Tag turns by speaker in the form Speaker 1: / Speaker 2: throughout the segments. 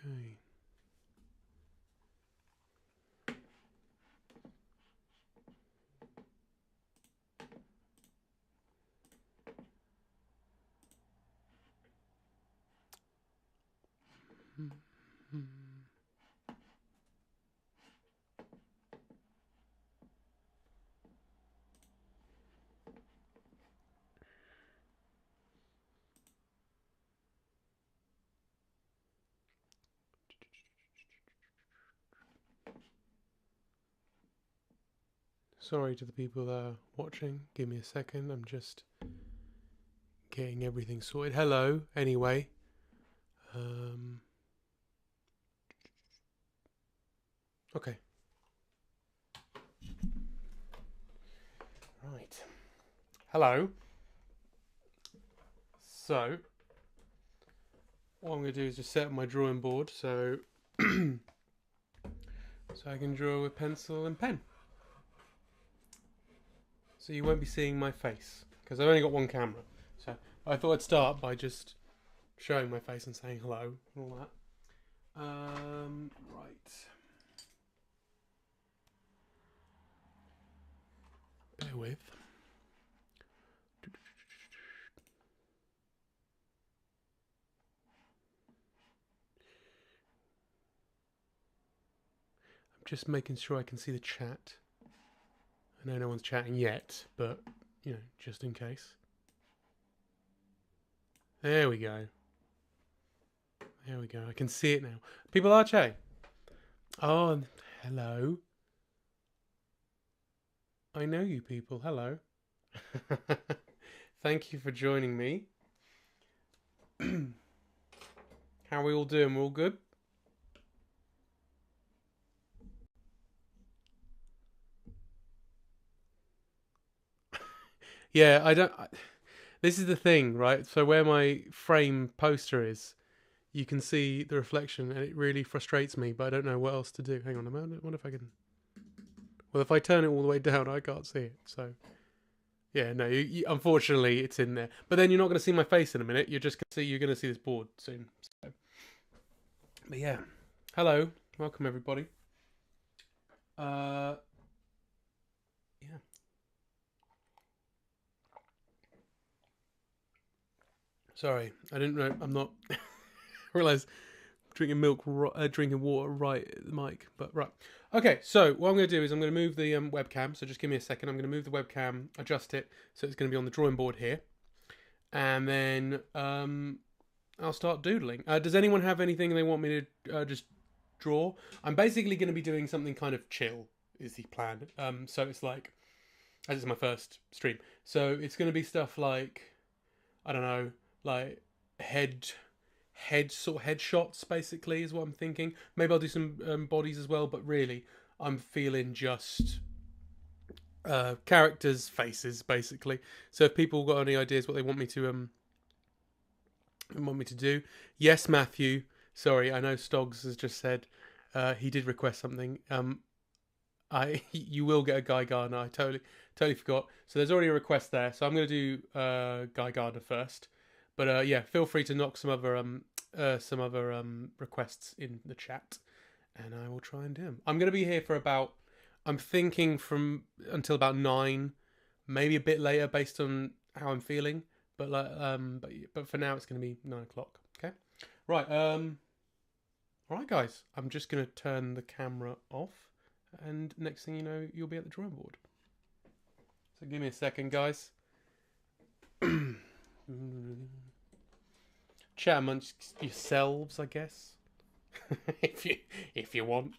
Speaker 1: Okay. Sorry to the people that are watching. Give me a second. I'm just getting everything sorted. Hello, anyway. Okay. Right. Hello. So, what I'm going to do is just set up my drawing board so so I can draw with pencil and pen. So you won't be seeing my face because I've only got one camera. So I thought I'd start by just showing my face and saying hello and all that. Right. Bear with. I'm just making sure I can see the chat. I know no one's chatting yet, but, you know, just in case. There we go. There we go. I can see it now. People are chatting. Oh, hello. I know you people. Hello. Thank you for joining me. How are we all doing? We're all good? Yeah, I don't... This is the thing, right? So where my frame poster is, you can see the reflection, and it really frustrates me, but I don't know what else to do. Hang on a moment. I wonder if I can... Well, if I turn it all the way down, I can't see it, so... Yeah, no, unfortunately, it's in there. But then you're not going to see my face in a minute. You're just going to see... You're going to see this board soon. So. But yeah. Hello. Welcome, everybody. Yeah. Sorry, I didn't know. I'm not... realize drinking milk, drinking water right at the mic, but right. Okay, so what I'm going to do is I'm going to move the webcam. So just give me a second. I'm going to move the webcam, adjust it, so it's going to be on the drawing board here, and then I'll start doodling. Does anyone have anything they want me to just draw? I'm basically going to be doing something kind of chill, is the plan. So it's like, as it's my first stream, so it's going to be stuff like, I don't know, like headshots basically is what I'm thinking. Maybe I'll do some bodies as well, but really I'm feeling just characters' faces basically. So if people got any ideas what they want me to do, yes, Matthew. Sorry, I know Stoggs has just said he did request something. You will get a Guy Gardner. I totally forgot. So there's already a request there. So I'm going to do Guy Gardner first. But yeah, feel free to knock some other requests in the chat, and I will try and do them. I'm going to be here for about, I'm thinking from until about 9, maybe a bit later based on how I'm feeling. But like but for now it's going to be 9 o'clock. Okay, right. All right, guys. I'm just going to turn the camera off, and next thing you know, you'll be at the drawing board. So give me a second, guys. Chat amongst yourselves, I guess. if you want.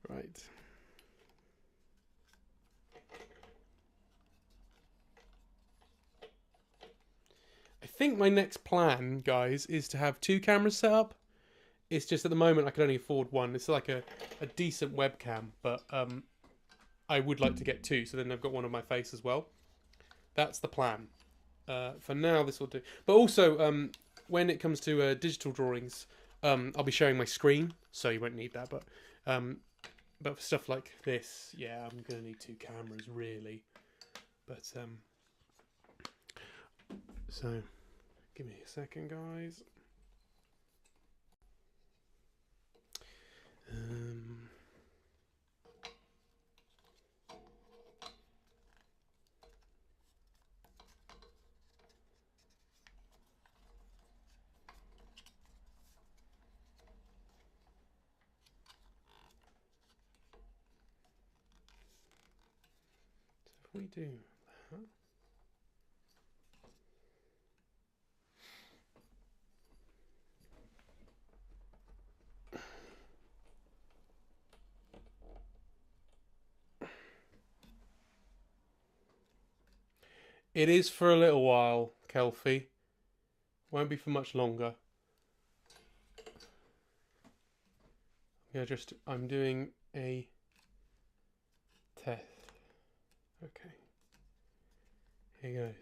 Speaker 1: Right. I think my next plan, guys, is to have 2 cameras set up. It's just at the moment I can only afford one. It's like a decent webcam, but I would like to get 2, so then I've got one on my face as well. That's the plan. For now, this will do. But also, when it comes to digital drawings, I'll be sharing my screen, so you won't need that. But for stuff like this, yeah, I'm going to need 2 cameras, really. But, so, give me a second, guys. Um, if we do that. It is for a little while, Kelfie. Won't be for much longer. Yeah, I'm doing a test. Okay. Here goes.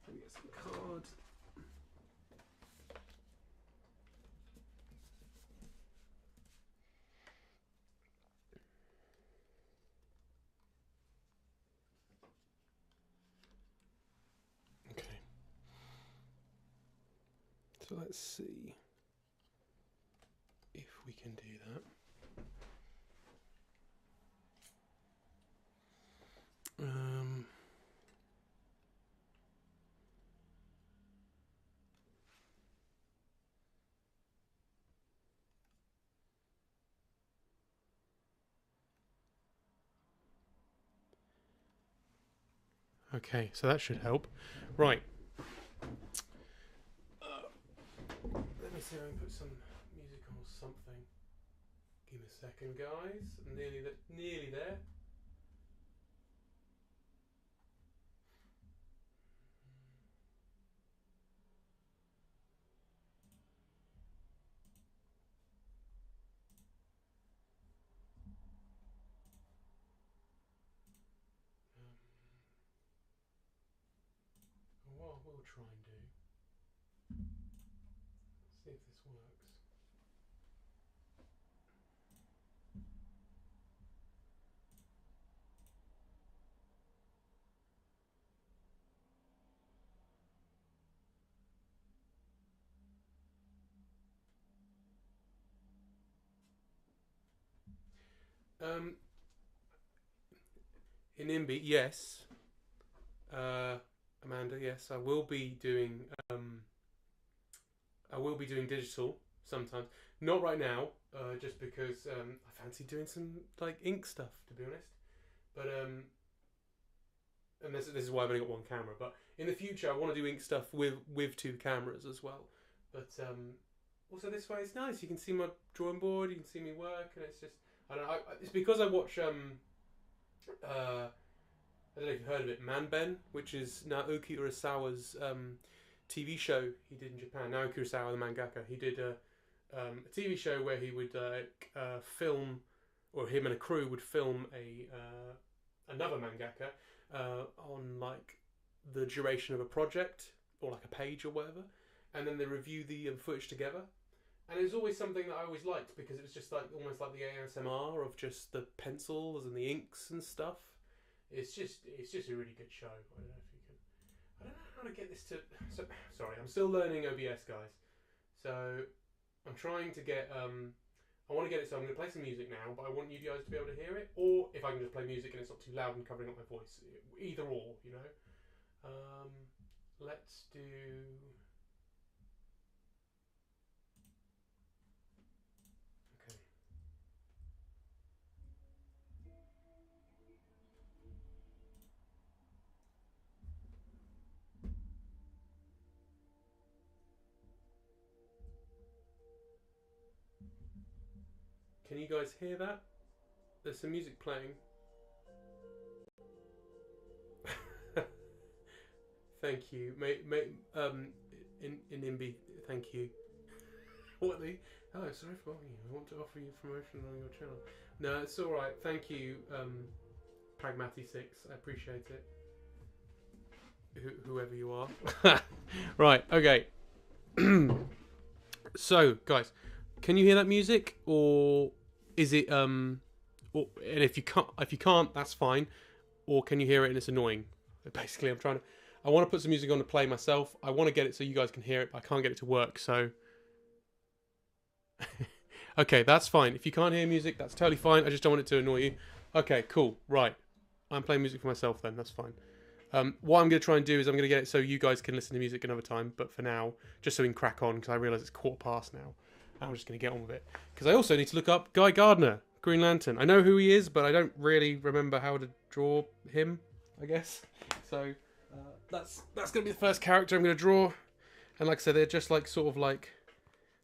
Speaker 1: Let me get some cards. Okay. So let's see if we can do that. Okay, so that should help. Right. Let me see if I can put some music on or something. Give me a second, guys. I'm nearly there. What we'll try and do. See if this works. In IMBY, yes. Amanda, yes, I will be doing. I will be doing digital sometimes. Not right now, just because I fancy doing some like ink stuff, to be honest. But and this is why I've only got one camera. But in the future, I want to do ink stuff with two cameras as well. But also this way, it's nice. You can see my drawing board. You can see me work, and it's just I don't know. It's because I watch I don't know if you've heard of it, Manben, which is Naoki Urasawa's TV show he did in Japan. Naoki Urasawa, the mangaka, he did a TV show where he would film, or him and a crew would film another mangaka on like the duration of a project or like a page or whatever, and then they review the footage together. And it was always something that I always liked because it was just like almost like the ASMR of just the pencils and the inks and stuff. It's just a really good show. I don't know if you can. I don't know how to get this to. So, sorry, I'm still learning OBS, guys. So I'm trying to get. I want to get it so I'm going to play some music now, but I want you guys to be able to hear it, or if I can just play music and it's not too loud and covering up my voice. Either or, you know. Let's do. Okay. Can you guys hear that? There's some music playing. Thank you, in IMBY, thank you. What the? Oh, sorry for bothering you. I want to offer you promotion on your channel. No, it's all right. Thank you, Pragmati6. I appreciate it. Whoever you are. Right. Okay. So, guys, can you hear that music, or is it and if you can't, that's fine. Or can you hear it and it's annoying? Basically, I want to put some music on to play myself. I want to get it so you guys can hear it, but I can't get it to work. So Okay, that's fine. If you can't hear music, that's totally fine. I just don't want it to annoy you. Okay, cool. Right. I'm playing music for myself then. That's fine. What I'm going to try and do is I'm going to get it so you guys can listen to music another time. But for now, just so we can crack on, because I realise it's 1:15 now. I'm just going to get on with it. Because I also need to look up Guy Gardner, Green Lantern. I know who he is, but I don't really remember how to draw him, I guess. So that's going to be the first character I'm going to draw. And like I said, they're just like sort of like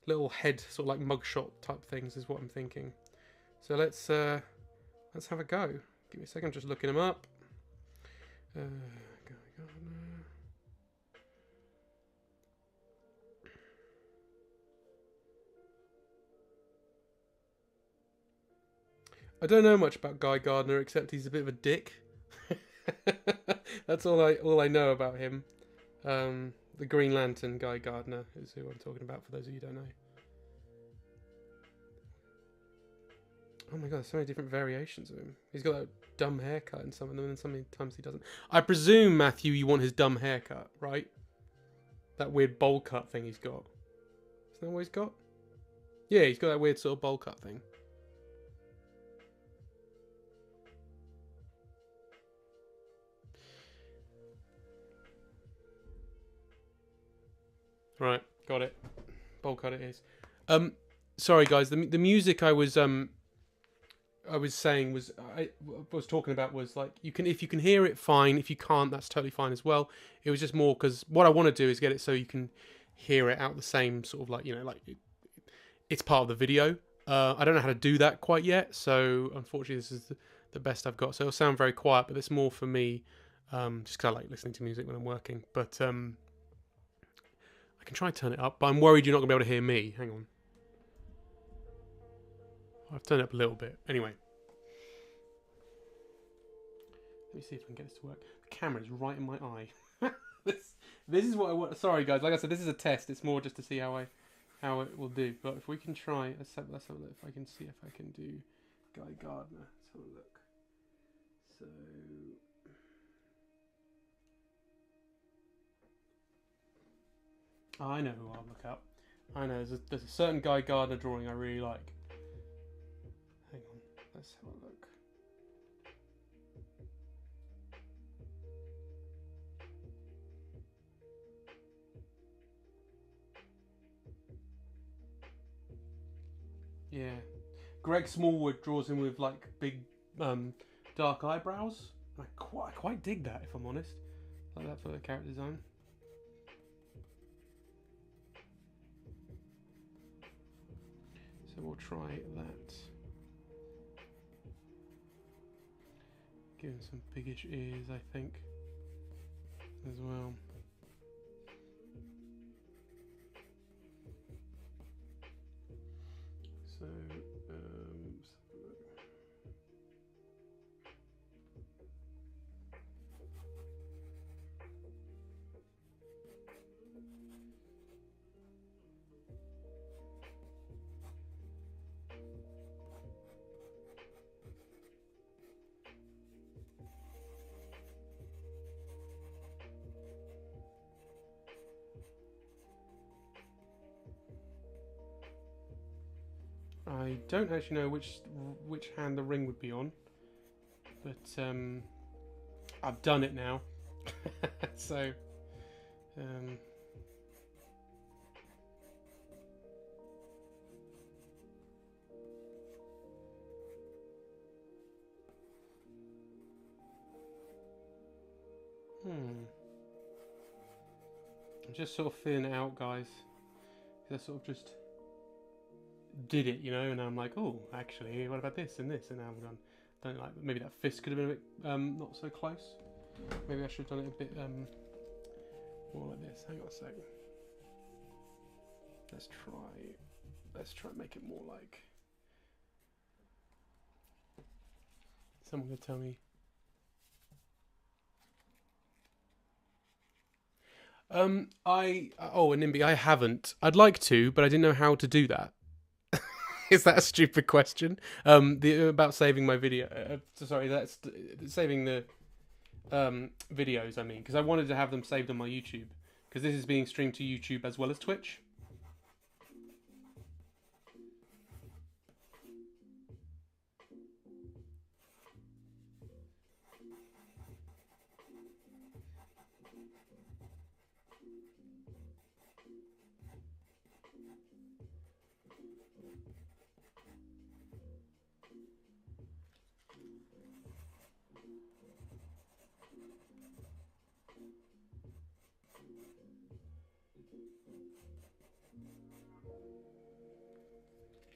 Speaker 1: little head, sort of like mugshot type things is what I'm thinking. So let's have a go. Give me a second, I'm just looking them up. I don't know much about Guy Gardner except he's a bit of a dick. That's all I know about him. The Green Lantern Guy Gardner is who I'm talking about, for those of you who don't know. Oh my god, there's so many different variations of him. He's got that dumb haircut in some of them, and sometimes he doesn't. I presume, Matthew, you want his dumb haircut, right? That weird bowl cut thing he's got. Isn't that what he's got? Yeah, he's got that weird sort of bowl cut thing. Right, got it. Bowl cut it is. Sorry guys, the music I was saying was I was talking about was like if you can hear it, fine. If you can't, that's totally fine as well. It was just more because what I want to do is get it so you can hear it out the same sort of like it's part of the video. I don't know how to do that quite yet, so unfortunately this is the best I've got. So it'll sound very quiet, but it's more for me, just because I like listening to music when I'm working. But I can try and turn it up, but I'm worried you're not going to be able to hear me. Hang on. I've turned it up a little bit. Anyway. Let me see if I can get this to work. The camera is right in my eye. This is what I want. Sorry, guys. Like I said, this is a test. It's more just to see how it will do. But if we can try, let's have a look. If I can see if I can do Guy Gardner. Let's have a look. So I know who I'll look up. I know there's a certain Guy Gardner drawing I really like. Hang on, let's have a look. Yeah, Greg Smallwood draws him with like big, dark eyebrows. I quite dig that, if I'm honest. Like that for the character design. So we'll try that. Give him some biggish ears, I think, as well. So, I don't actually know which hand the ring would be on, but I've done it now. So I'm just sort of feeling it out, guys. I sort of just did it, you know, and I'm like, oh, actually, what about this and this? And now I'm gone. Don't like. Maybe that fist could have been a bit not so close. Maybe I should have done it a bit more like this. Hang on a second. Let's try and make it more like. Someone could tell me. Nimby, I haven't. I'd like to, but I didn't know how to do that. Is that a stupid question? About saving my video. Sorry, that's saving the videos. I mean, because I wanted to have them saved on my YouTube, because this is being streamed to YouTube as well as Twitch.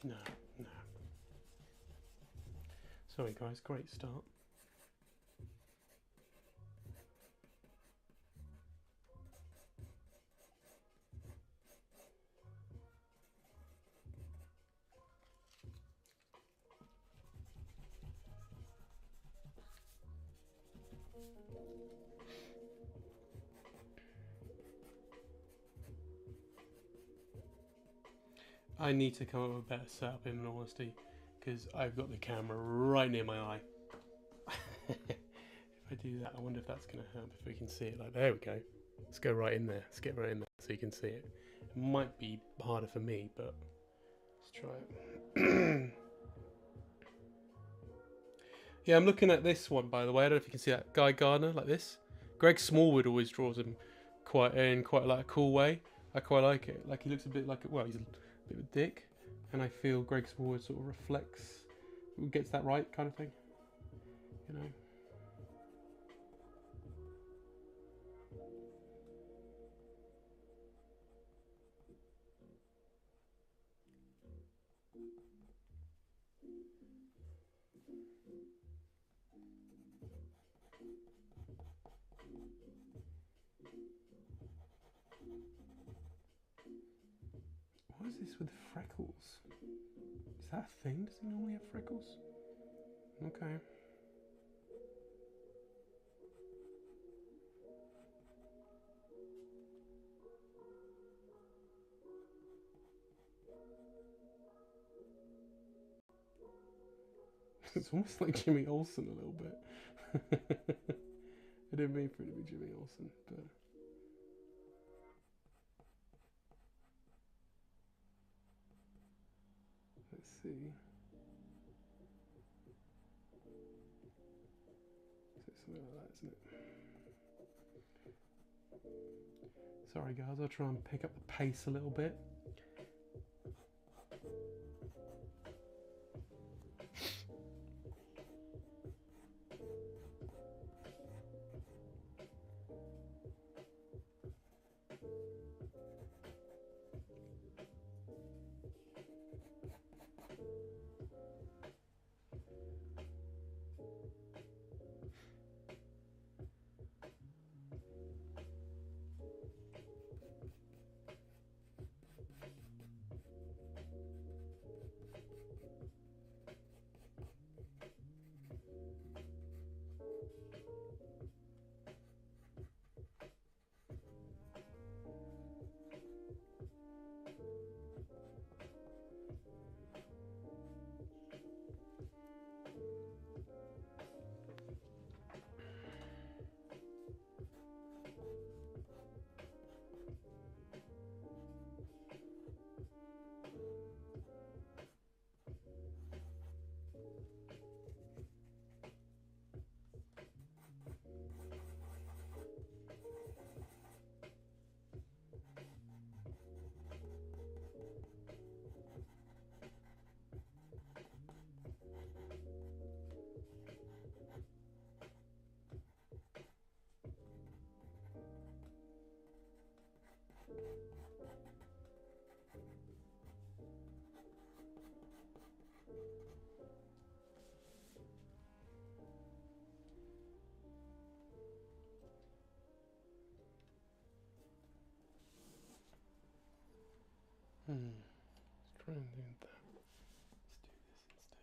Speaker 1: No, no. Sorry guys, great start. I need to come up with a better setup in all honesty, because I've got the camera right near my eye. If I do that, I wonder if that's going to help, if we can see it. Like, there we go. Let's go right in there. Let's get right in there so you can see it. It might be harder for me, but let's try it. Yeah, I'm looking at this one, by the way. I don't know if you can see that. Guy Gardner, like this. Greg Smallwood always draws him quite like a cool way. I quite like it. Like, he looks a bit like, well, he's a bit of a dick, and I feel Greg Smallwood sort of reflects, gets that right kind of thing, you know. What is this with freckles? Is that a thing? Does he normally have freckles? Okay. It's almost like Jimmy Olsen a little bit. I didn't mean for it to be Jimmy Olsen, but... Let's see. So something like that, isn't it? Sorry guys, I'll try and pick up the pace a little bit. Let's try and do that. Let's do this instead.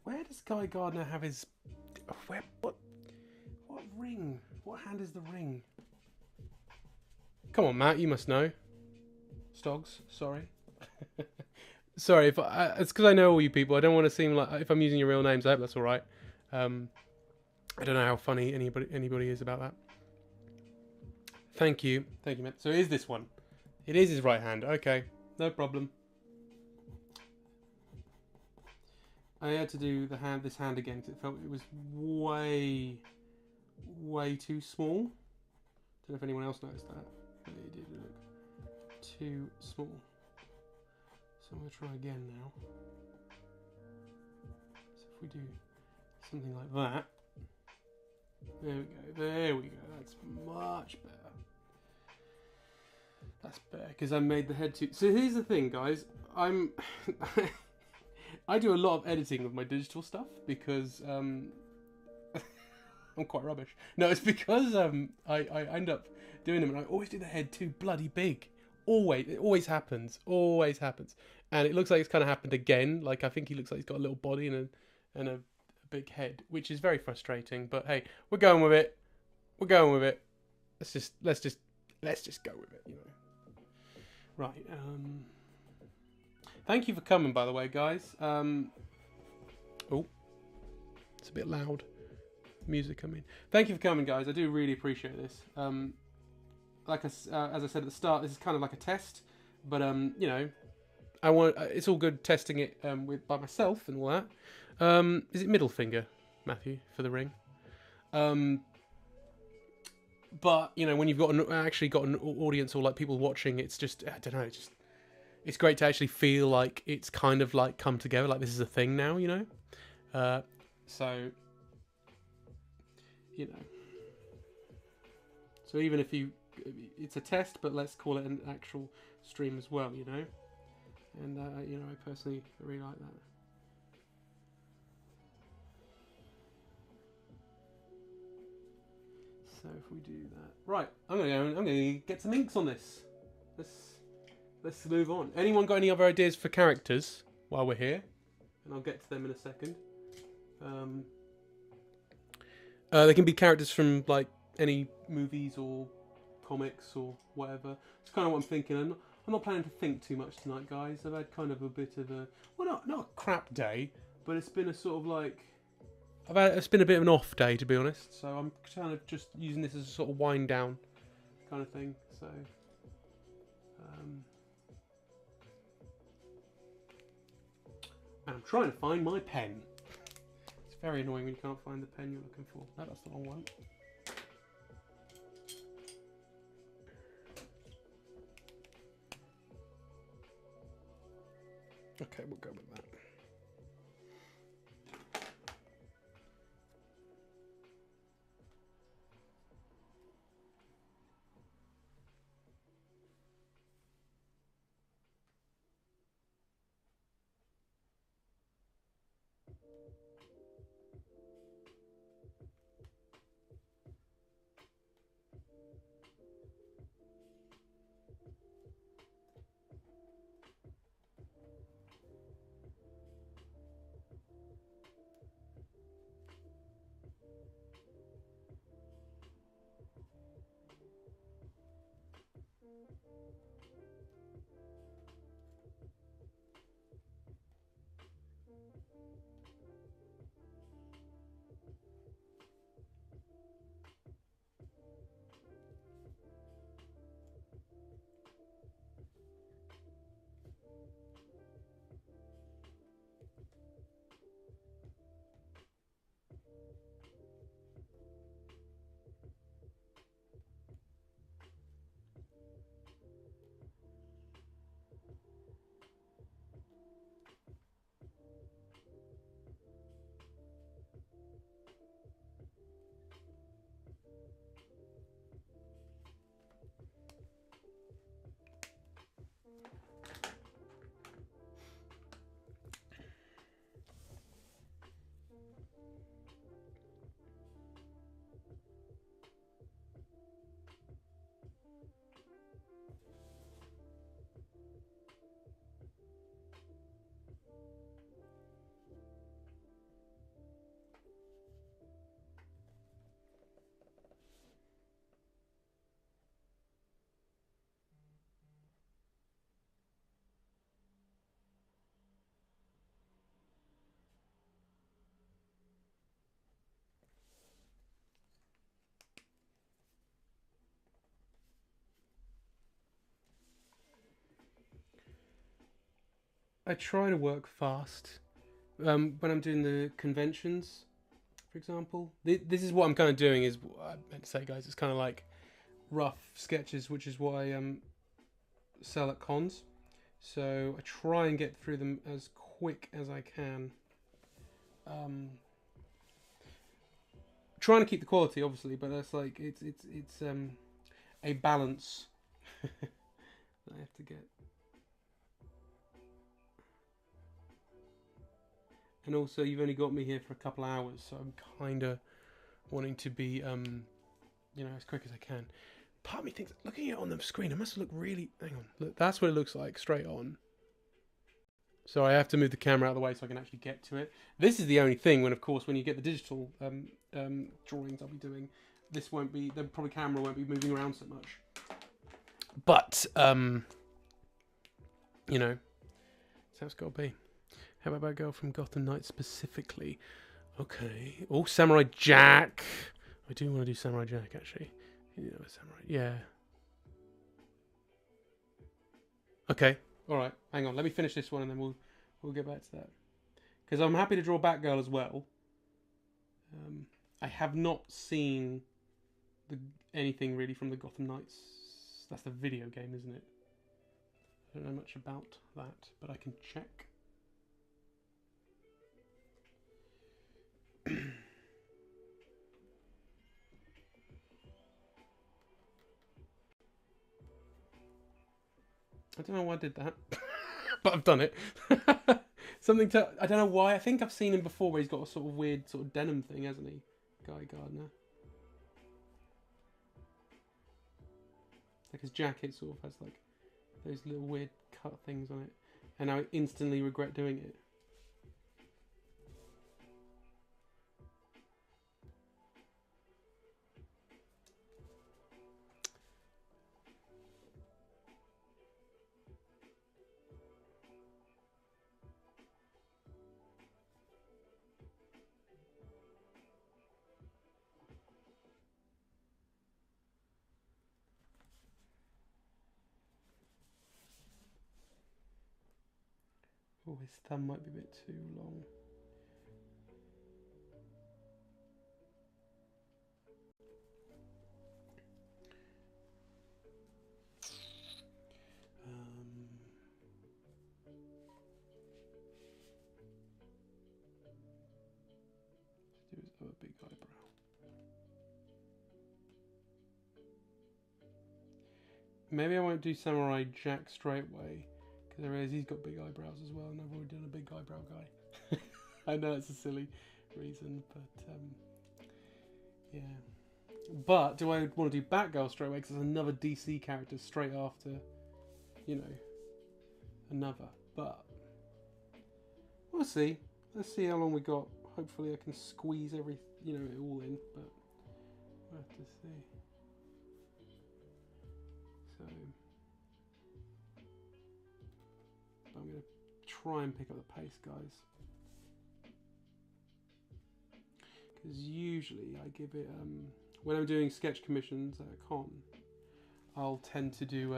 Speaker 1: Where does Guy Gardner have his... Where... What ring? What hand is the ring? Come on, Matt, you must know. Stogs, sorry. Sorry, if it's because I know all you people. I don't want to seem like... If I'm using your real names, I hope that's alright. I don't know how funny anybody is about that. Thank you, Matt. So it is this one? It is his right hand. Okay, no problem. I had to do this hand again because it felt it was way too small. Don't know if anyone else noticed that, but it did look too small. So I'm going to try again now. So if we do something like that, there we go, that's much better. That's better because I made the head too. So here's the thing, guys. I do a lot of editing with my digital stuff because I'm quite rubbish. No, it's because I end up doing them and I always do the head too bloody big. It always happens. And it looks like it's kind of happened again. Like I think he looks like he's got a little body and a big head, which is very frustrating. But hey, we're going with it. Let's just go with it, you know. Right. Thank you for coming, by the way, guys. Oh, it's a bit loud. Music coming. Thank you for coming, guys. I do really appreciate this. As I said at the start, this is kind of like a test, but you know, it's all good testing it by myself and all that. Is it middle finger, Matthew, for the ring? But you know, when you've actually got an audience or like people watching, it's just I don't know, it's great to actually feel like it's kind of like come together, like this is a thing now, you know. So you know, so even if it's a test, but let's call it an actual stream as well, you know. And you know, I personally really like that. So if we do that, right, I'm gonna get some inks on this. Let's move on. Anyone got any other ideas for characters while we're here? And I'll get to them in a second. They can be characters from like any movies or comics or whatever. It's kind of what I'm thinking. I'm not planning to think too much tonight, guys. I've had kind of a bit of a not a crap day, but it's been a sort of like it's been a bit of an off day, to be honest. So I'm kind of just using this as a sort of wind down kind of thing. So. And I'm trying to find my pen. It's very annoying when you can't find the pen you're looking for. No, that's the wrong one. Okay, we'll go with that. I try to work fast. When I'm doing the conventions, for example, this is what I'm kind of doing. Is what I meant to say, guys. It's kind of like rough sketches, which is what I sell at cons. So I try and get through them as quick as I can. Trying to keep the quality, obviously, but that's like it's a balance that I have to get. And also, you've only got me here for a couple hours, so I'm kind of wanting to be, as quick as I can. Part of me thinks, looking at it on the screen, it must look really... Hang on, look, that's what it looks like, straight on. So I have to move the camera out of the way so I can actually get to it. This is the only thing when, of course, when you get the digital drawings I'll be doing, this won't be... The probably camera won't be moving around so much. But, that's how it's got to be. How about Girl from Gotham Knights specifically? Okay. Oh, Samurai Jack. I do want to do Samurai Jack, actually. Samurai. Yeah. Okay. All right. Hang on. Let me finish this one and then we'll get back to that. Because I'm happy to draw Batgirl as well. I have not seen anything really from the Gotham Knights. That's the video game, isn't it? I don't know much about that, but I can check. I don't know why I did that, but I've done it. I don't know why. I think I've seen him before where he's got a sort of weird sort of denim thing, hasn't he? Guy Gardner. Like his jacket sort of has like those little weird cut things on it. And I instantly regret doing it. Oh, his thumb might be a bit too long. Do his other big eyebrow. Maybe I won't do Samurai Jack straight away. Because I realise he's got big eyebrows as well, and I've already done a big eyebrow guy. I know it's a silly reason, but yeah. But do I want to do Batgirl straight away? Because there's another DC character straight after, another. But we'll see. Let's see how long we got. Hopefully, I can squeeze it all in. But we'll have to see. So I'm going to try and pick up the pace, guys. Because usually I give it when I'm doing sketch commissions at a con, I'll tend to do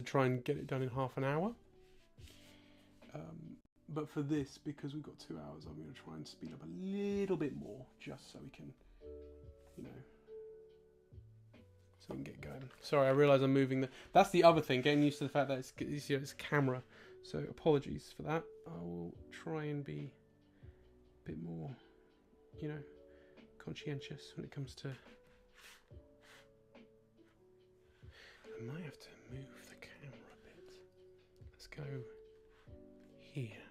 Speaker 1: try and get it done in half an hour. But for this, because we've got 2 hours, I'm going to try and speed up a little bit more, just so we can, so we can get going. Sorry, I realise I'm moving that's the other thing, getting used to the fact that it's a camera. So apologies for that. I will try and be a bit more, conscientious when it comes to... I might have to move the camera a bit. Let's go here.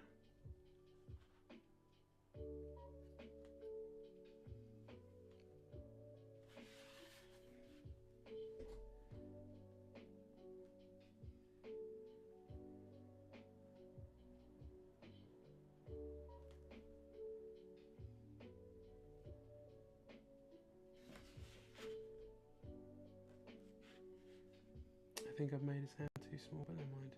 Speaker 1: I think I've made his hand too small, but never mind.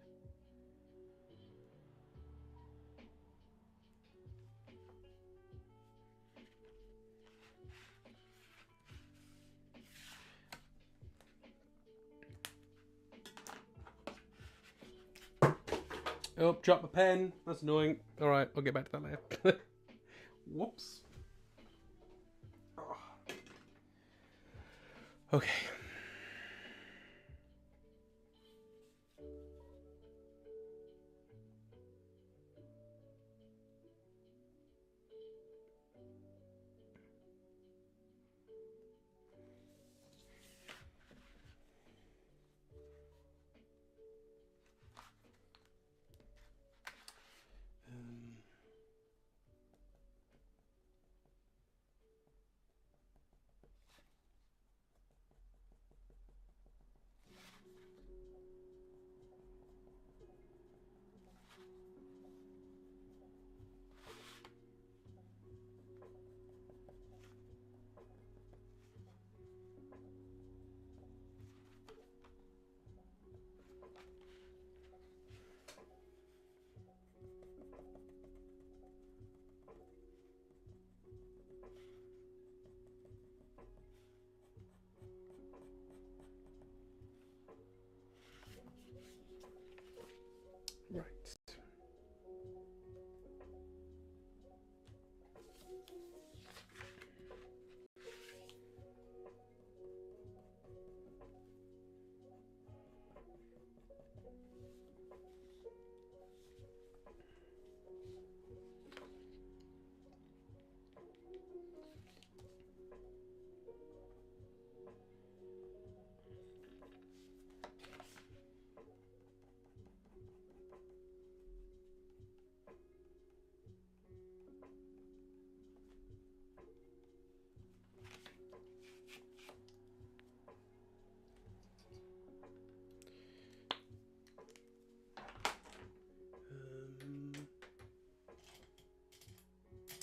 Speaker 1: Oh, drop my pen. That's annoying. Alright, I'll get back to that later. Whoops. Oh. Okay. Right.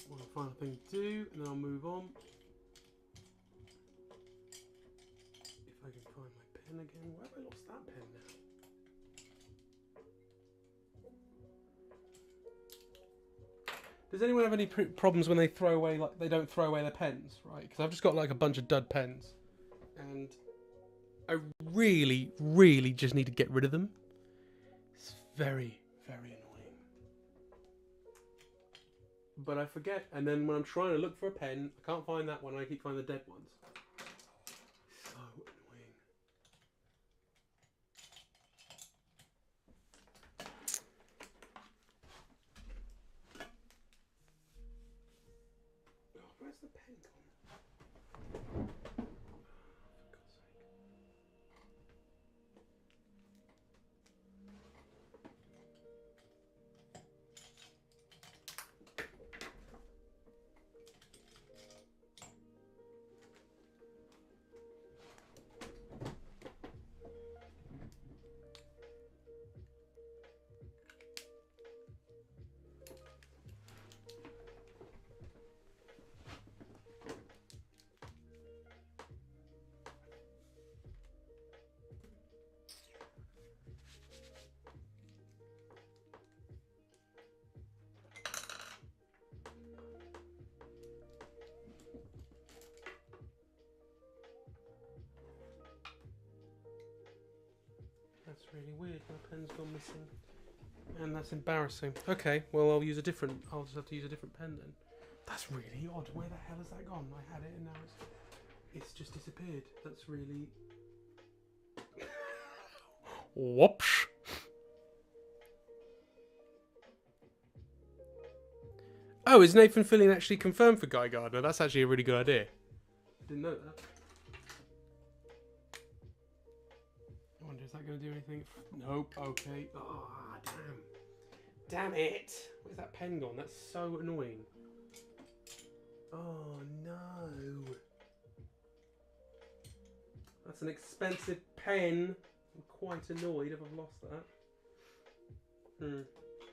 Speaker 1: One final thing to do, and then I'll move on. If I can find my pen again. Where have I lost that pen now? Does anyone have any problems when they throw away, like they don't throw away their pens, right? Because I've just got like a bunch of dud pens, and I really, really just need to get rid of them. It's very, very annoying. But I forget, and then when I'm trying to look for a pen, I can't find that one, and I keep finding the dead ones. So annoying. Oh, where's the pen gone? That's really weird. My pen's gone missing, and that's embarrassing. Okay, well I'll just have to use a different pen then. That's really odd. Where the hell has that gone? I had it and now it's just disappeared. That's really. Whoops. Oh, is Nathan Fillion actually confirmed for Guy Gardner? That's actually a really good idea. I didn't know that. I wonder, is that going to do anything? Nope. Okay. Oh, damn. Damn it. Where's that pen gone? That's so annoying. Oh, no. That's an expensive pen. I'm quite annoyed if I've lost that.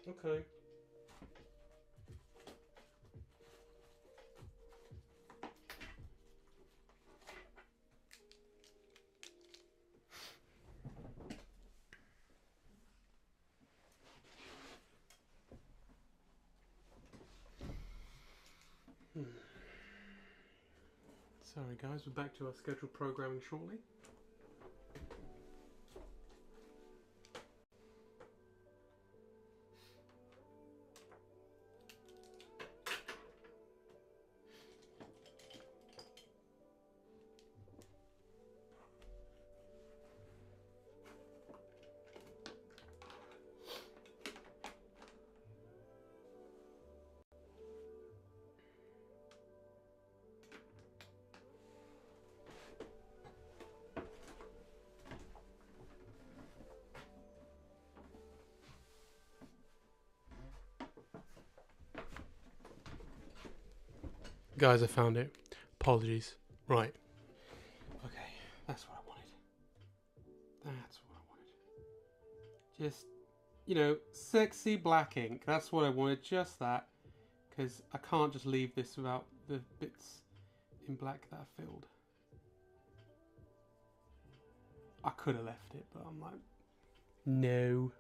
Speaker 1: Okay. Sorry guys, we're back to our scheduled programming shortly. Guys, I found it. Apologies. Right. Okay, that's what I wanted. That's what I wanted. Just, you know, sexy black ink. That's what I wanted. Just that. Because I can't just leave this without the bits in black that I filled. I could have left it, but I'm like, no.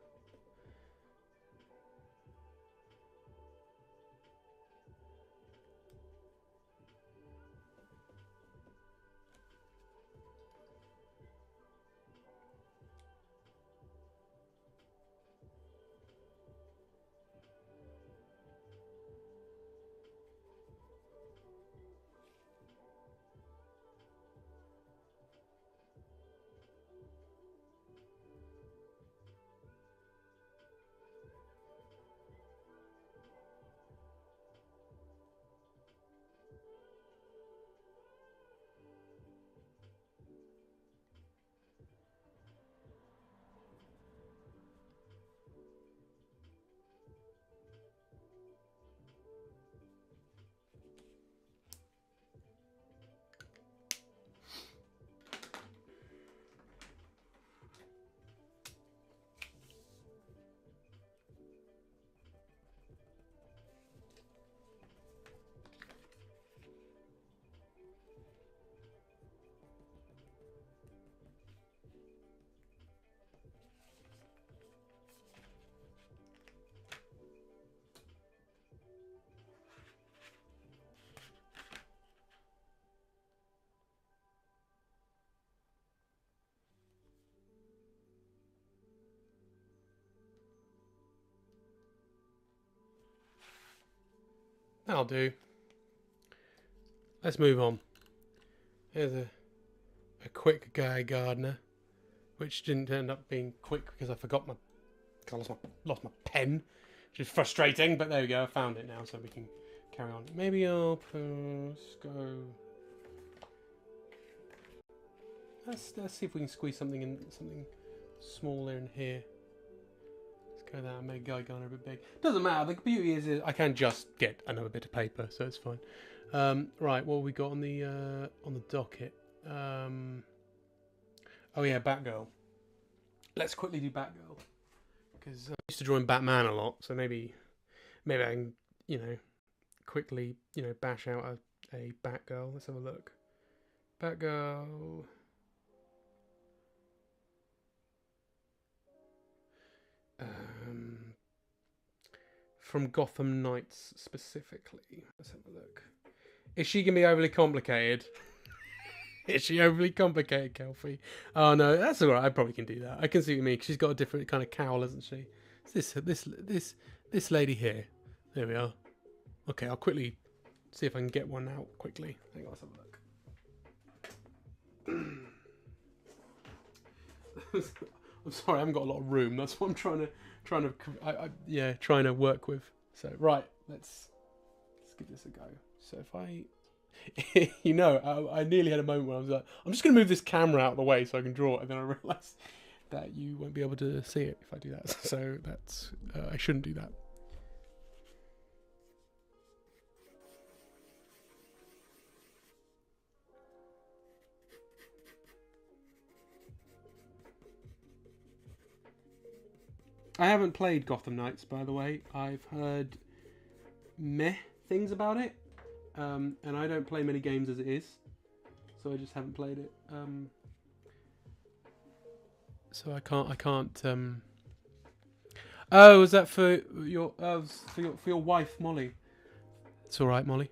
Speaker 1: That'll do. Let's move on. Here's a quick Guy Gardner, which didn't end up being quick because I forgot my... I lost my pen, which is frustrating, but there we go. I found it now, so we can carry on. Maybe I'll go... Let's see if we can squeeze something smaller in here. Let's go there and make Guy Gardner a bit big. Doesn't matter. The beauty is I can just get another bit of paper, so it's fine. Right, what have we got on the docket? Oh yeah, Batgirl. Let's quickly do Batgirl because I used to drawing Batman a lot, so maybe I can, you know, quickly, you know, bash out a Batgirl. Let's have a look. Batgirl. From Gotham Knights specifically. Let's have a look. Is she going to be overly complicated? Is she overly complicated, Kelfie? Oh no, that's alright. I probably can do that. I can see what you mean. She's got a different kind of cowl, hasn't she? This lady here. There we are. Okay, I'll quickly see if I can get one out quickly. Hang on, let's have a look. I'm sorry, I haven't got a lot of room. That's what I'm trying to work with. So right, let's give this a go. So if I, you know, I nearly had a moment where I was like, I'm just going to move this camera out of the way so I can draw it, and then I realised that you won't be able to see it if I do that. So that's I shouldn't do that. I haven't played Gotham Knights, by the way. I've heard meh things about it, and I don't play many games as it is, so I just haven't played it. So I can't. Oh, was that for your wife, Molly? It's all right, Molly.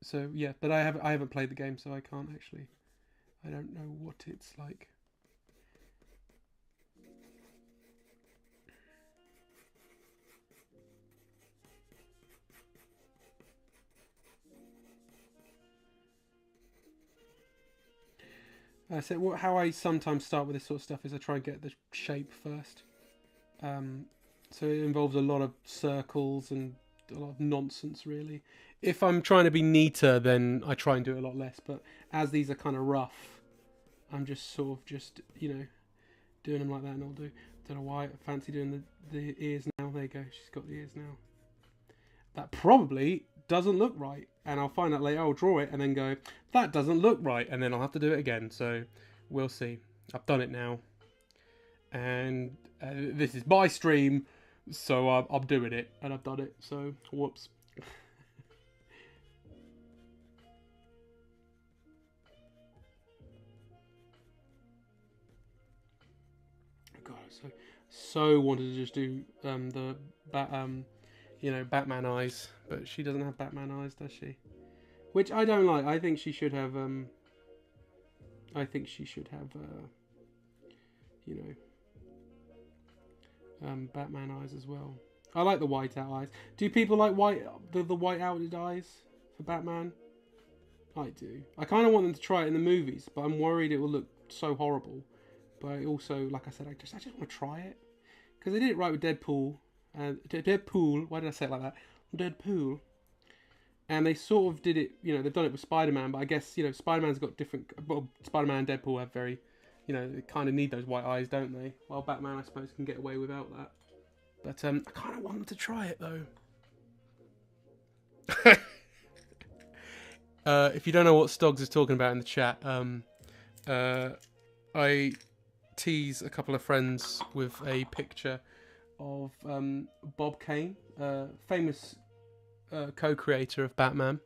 Speaker 1: So yeah, but I haven't played the game, so I can't actually. I don't know what it's like. So how I sometimes start with this sort of stuff is I try and get the shape first. So it involves a lot of circles and a lot of nonsense, really. If I'm trying to be neater, then I try and do it a lot less. But as these are kind of rough, I'm just sort of you know, doing them like that, and I'll do. Don't know why I fancy doing the ears now. There you go. She's got the ears now. That probably doesn't look right, and I'll find out later. I'll draw it and then go, that doesn't look right, and then I'll have to do it again. So we'll see. I've done it now, and this is my stream, so I'm doing it, and I've done it. So whoops. God, so wanted to just do the Batman eyes, but she doesn't have Batman eyes, does she? Which I don't like. I think she should have Batman eyes as well. I like the white out eyes. Do people like the white outed eyes for Batman? I do. I kind of want them to try it in the movies, but I'm worried it will look so horrible. But also, like I said, I just want to try it because they did it right with Deadpool. Deadpool. Why did I say it like that? Deadpool. And they sort of did it. They've done it with Spider-Man, but I guess Spider-Man's got different. Well, Spider-Man and Deadpool have very, they kind of need those white eyes, don't they? Well, Batman, I suppose, can get away without that. But I kind of want them to try it though. If you don't know what Stoggs is talking about in the chat, I tease a couple of friends with a picture of Bob Kane, famous co-creator of Batman.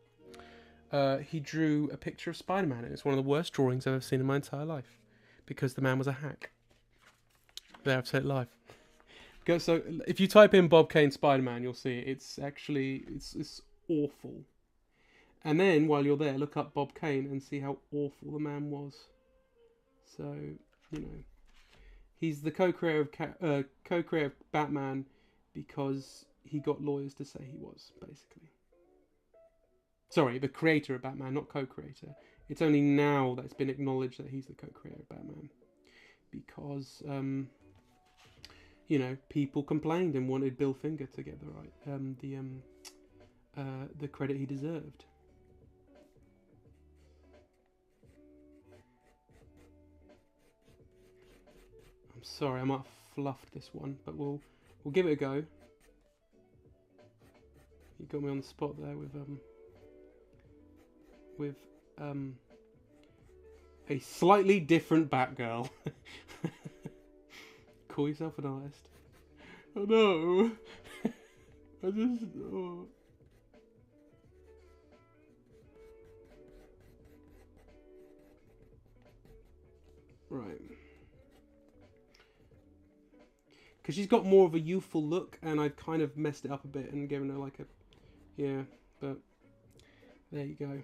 Speaker 1: He drew a picture of Spider-Man, and it's one of the worst drawings I've ever seen in my entire life because the man was a hack. There, I've said it live. So if you type in Bob Kane Spider-Man, you'll see it. It's actually it's awful. And then while you're there, look up Bob Kane and see how awful the man was. So he's the co-creator of Batman because he got lawyers to say he was, basically. Sorry, the creator of Batman, not co-creator. It's only now that it's been acknowledged that he's the co-creator of Batman because people complained and wanted Bill Finger to get the credit he deserved. I'm sorry, I might have fluffed this one, but we'll give it a go. You got me on the spot there with a slightly different Batgirl. Call yourself an artist. Oh no! I just... Oh. Right. Because she's got more of a youthful look, and I've kind of messed it up a bit and given her like a... Yeah, but... There you go.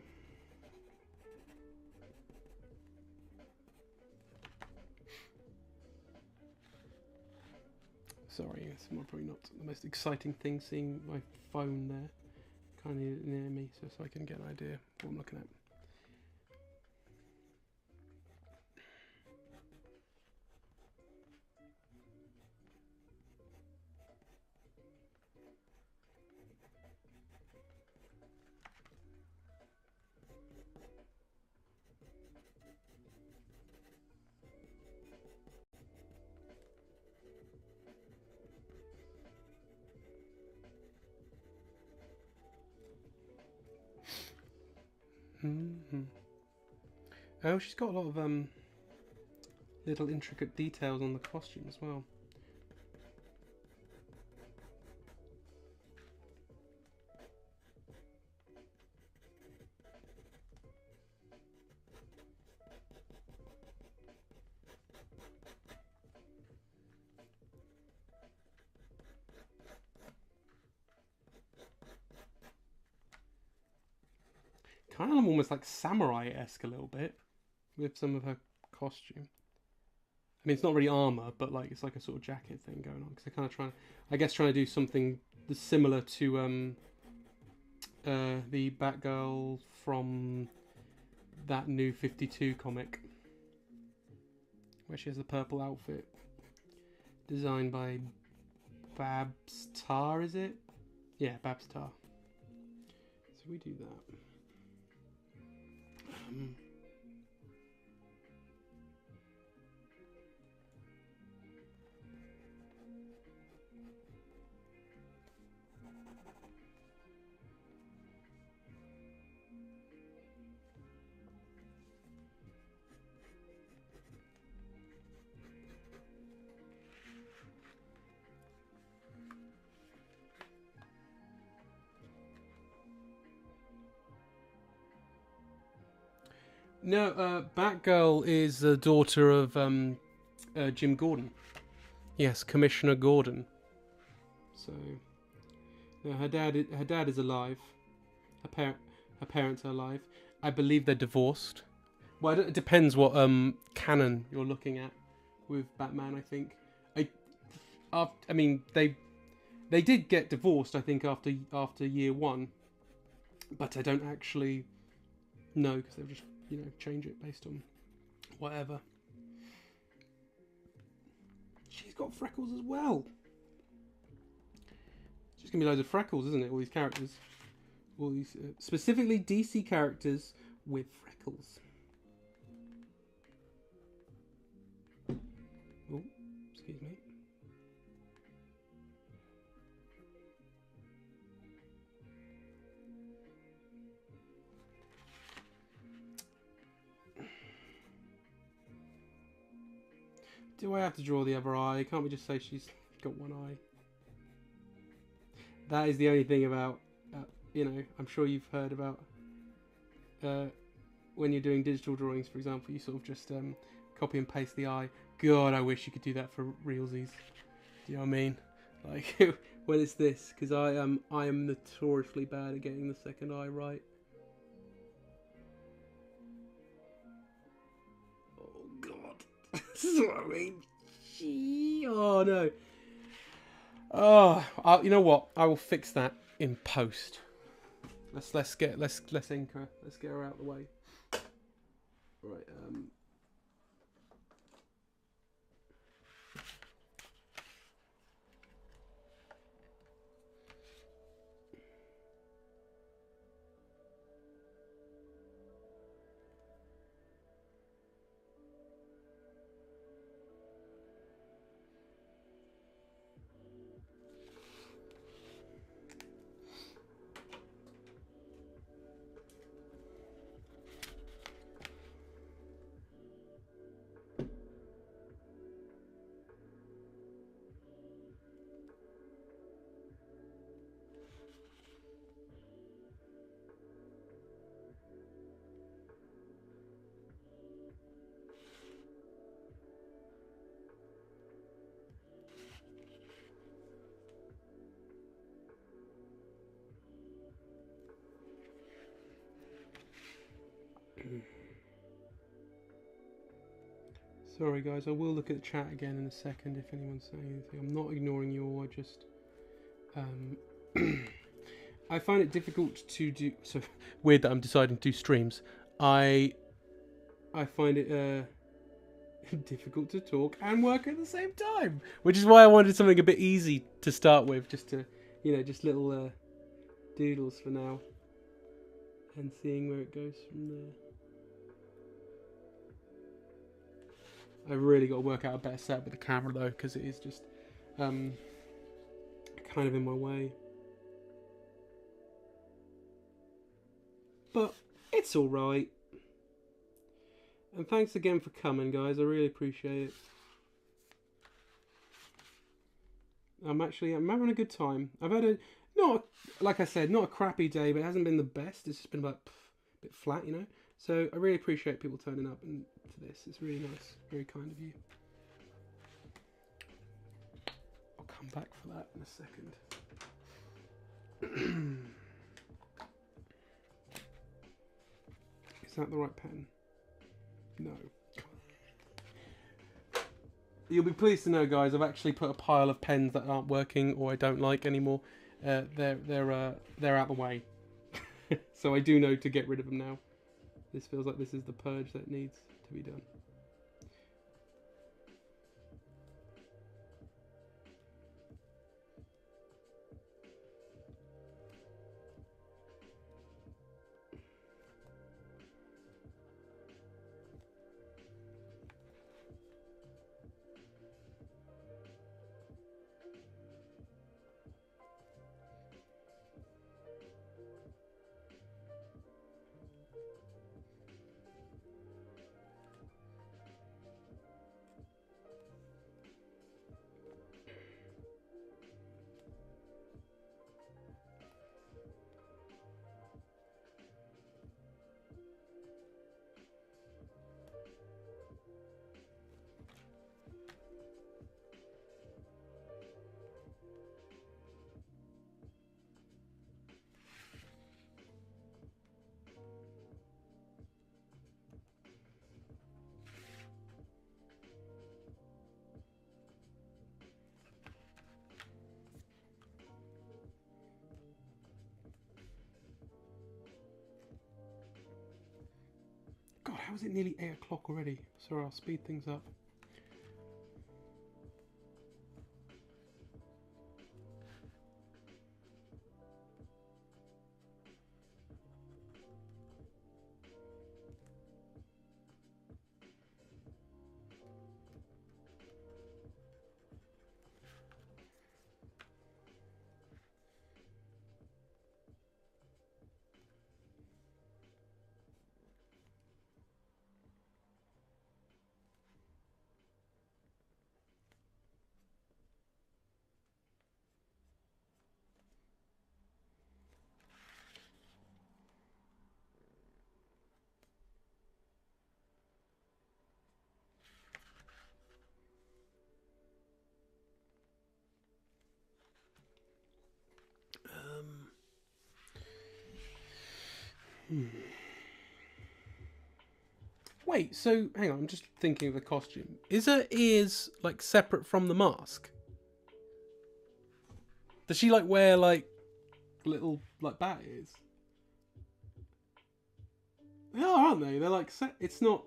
Speaker 1: Sorry, it's probably not the most exciting thing seeing my phone there kind of near me, so I can get an idea of what I'm looking at. Mm-hmm. Oh, she's got a lot of little intricate details on the costume as well. Kind of almost like samurai-esque a little bit with some of her costume. I mean, it's not really armor, but like it's like a sort of jacket thing going on. Because they're kind of trying to do something similar to the Batgirl from that new 52 comic, where she has the purple outfit, designed by Babs Tarr, is it? Yeah, Babs Tarr. So we do that. No, Batgirl is the daughter of Jim Gordon. Yes, Commissioner Gordon. So, no, her dad is alive. Her parents are alive. I believe they're divorced. Well, it depends what canon you're looking at with Batman. I think. I mean, they did get divorced. I think after year one, but I don't actually know because they'll just change it based on whatever. She's got freckles as well. It's just gonna be loads of freckles, isn't it? All these characters, all these specifically DC characters with freckles. Oh, excuse me. Do I have to draw the other eye? Can't we just say she's got one eye? That is the only thing about, I'm sure you've heard about when you're doing digital drawings, for example, you sort of just copy and paste the eye. God, I wish you could do that for realsies. Do you know what I mean? Like, when it's this, because I am notoriously bad at getting the second eye right. Oh, God. This is what I mean. Oh, no. Oh, you know what? I will fix that in post. Let's get her out of the way. Right. Sorry guys, I will look at the chat again in a second if anyone's saying anything. I'm not ignoring you all, I just I find it difficult to do, so weird that I'm deciding to do streams. I find it difficult to talk and work at the same time, which is why I wanted something a bit easy to start with, just to, just little doodles for now, and seeing where it goes from there. I've really got to work out a better setup with the camera though, because it is just kind of in my way. But it's alright. And thanks again for coming, guys. I really appreciate it. I'm having a good time. I've had like I said, not a crappy day, but it hasn't been the best. It's just been about a bit flat, So I really appreciate people turning up to this. It's really nice. Very kind of you. I'll come back for that in a second. Is that the right pen? No. You'll be pleased to know, guys, I've actually put a pile of pens that aren't working or I don't like anymore. They're out the way. So I do know to get rid of them now. This feels like this is the purge that needs to be done. How is it nearly 8 o'clock already? Sorry, I'll speed things up. Wait, so hang on, I'm just thinking of the costume. Is her ears like separate from the mask? Does she like wear like little like bat ears? They are, aren't they? They're like set. It's not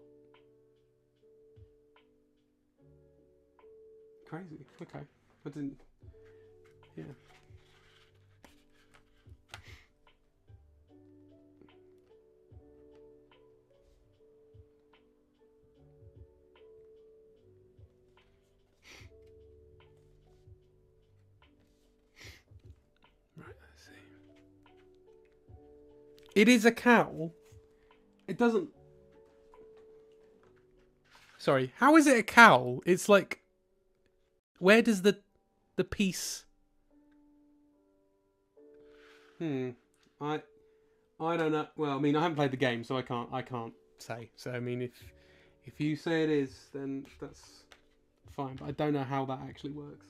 Speaker 1: crazy. Okay, I didn't. Yeah. Right. Let's see. It is a cowl. It doesn't. Sorry. How is it a cowl? It's like. Where does the piece? I don't know. Well, I mean, I haven't played the game, so I can't say. So I mean, if you say it is, then that's fine. But I don't know how that actually works.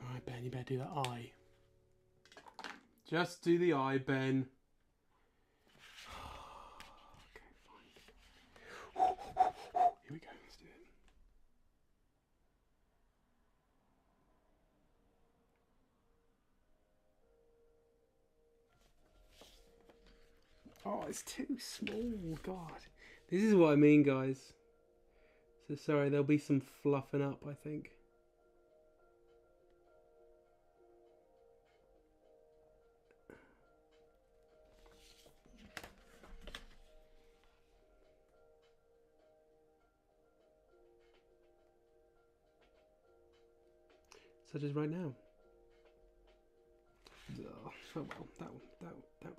Speaker 1: Alright, Ben, you better do that eye. Just do the eye, Ben. Okay, fine. Here we go, let's do it. Oh, it's too small, God. This is what I mean, guys. So sorry, there'll be some fluffing up, I think. Such as right now. Oh well, that'll be alright.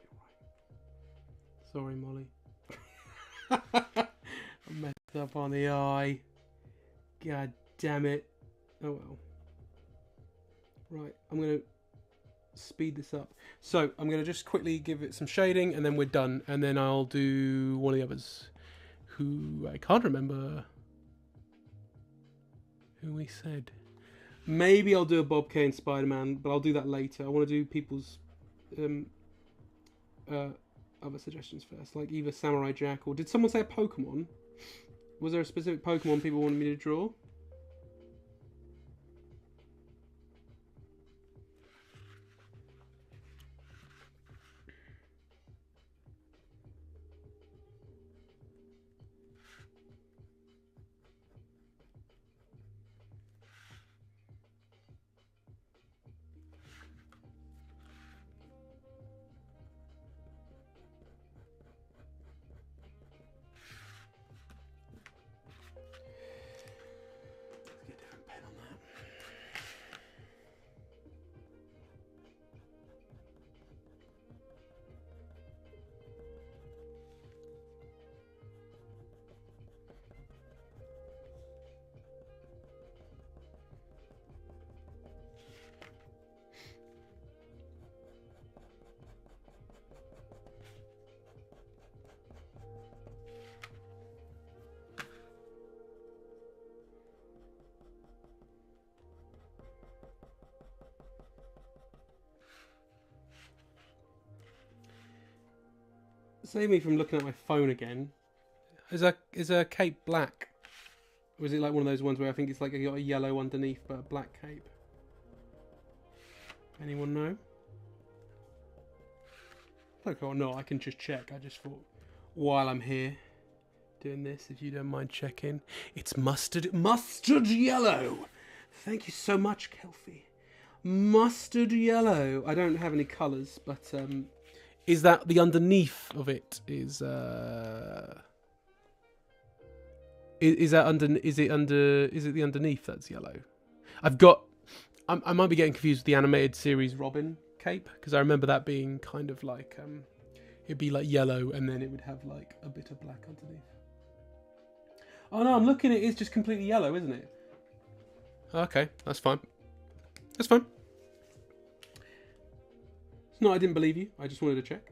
Speaker 1: Sorry, Molly. I messed up on the eye. God damn it. Oh well. Right, I'm gonna speed this up. So I'm gonna just quickly give it some shading, and then we're done. And then I'll do one of the others, who I can't remember who we said. Maybe I'll do a Bob Kane Spider-Man, but I'll do that later. I want to do people's other suggestions first, like either Samurai Jack or did someone say a Pokemon? Was there a specific Pokemon people wanted me to draw? Save me from looking at my phone again. Is a cape black? Or is it like one of those ones where I think it's like got a yellow underneath but a black cape? Anyone know? Okay, or not, I can just check. I just thought while I'm here doing this, if you don't mind checking. It's mustard yellow! Thank you so much, Kelfie. Mustard yellow. I don't have any colours, but is that the underneath of it? Is it the underneath that's yellow? I might be getting confused with the animated series Robin cape, because I remember that being kind of like it'd be like yellow and then it would have like a bit of black underneath. Oh no, I'm looking at it, it's just completely yellow, isn't it? Okay, that's fine. That's fine. No, I didn't believe you. I just wanted to check.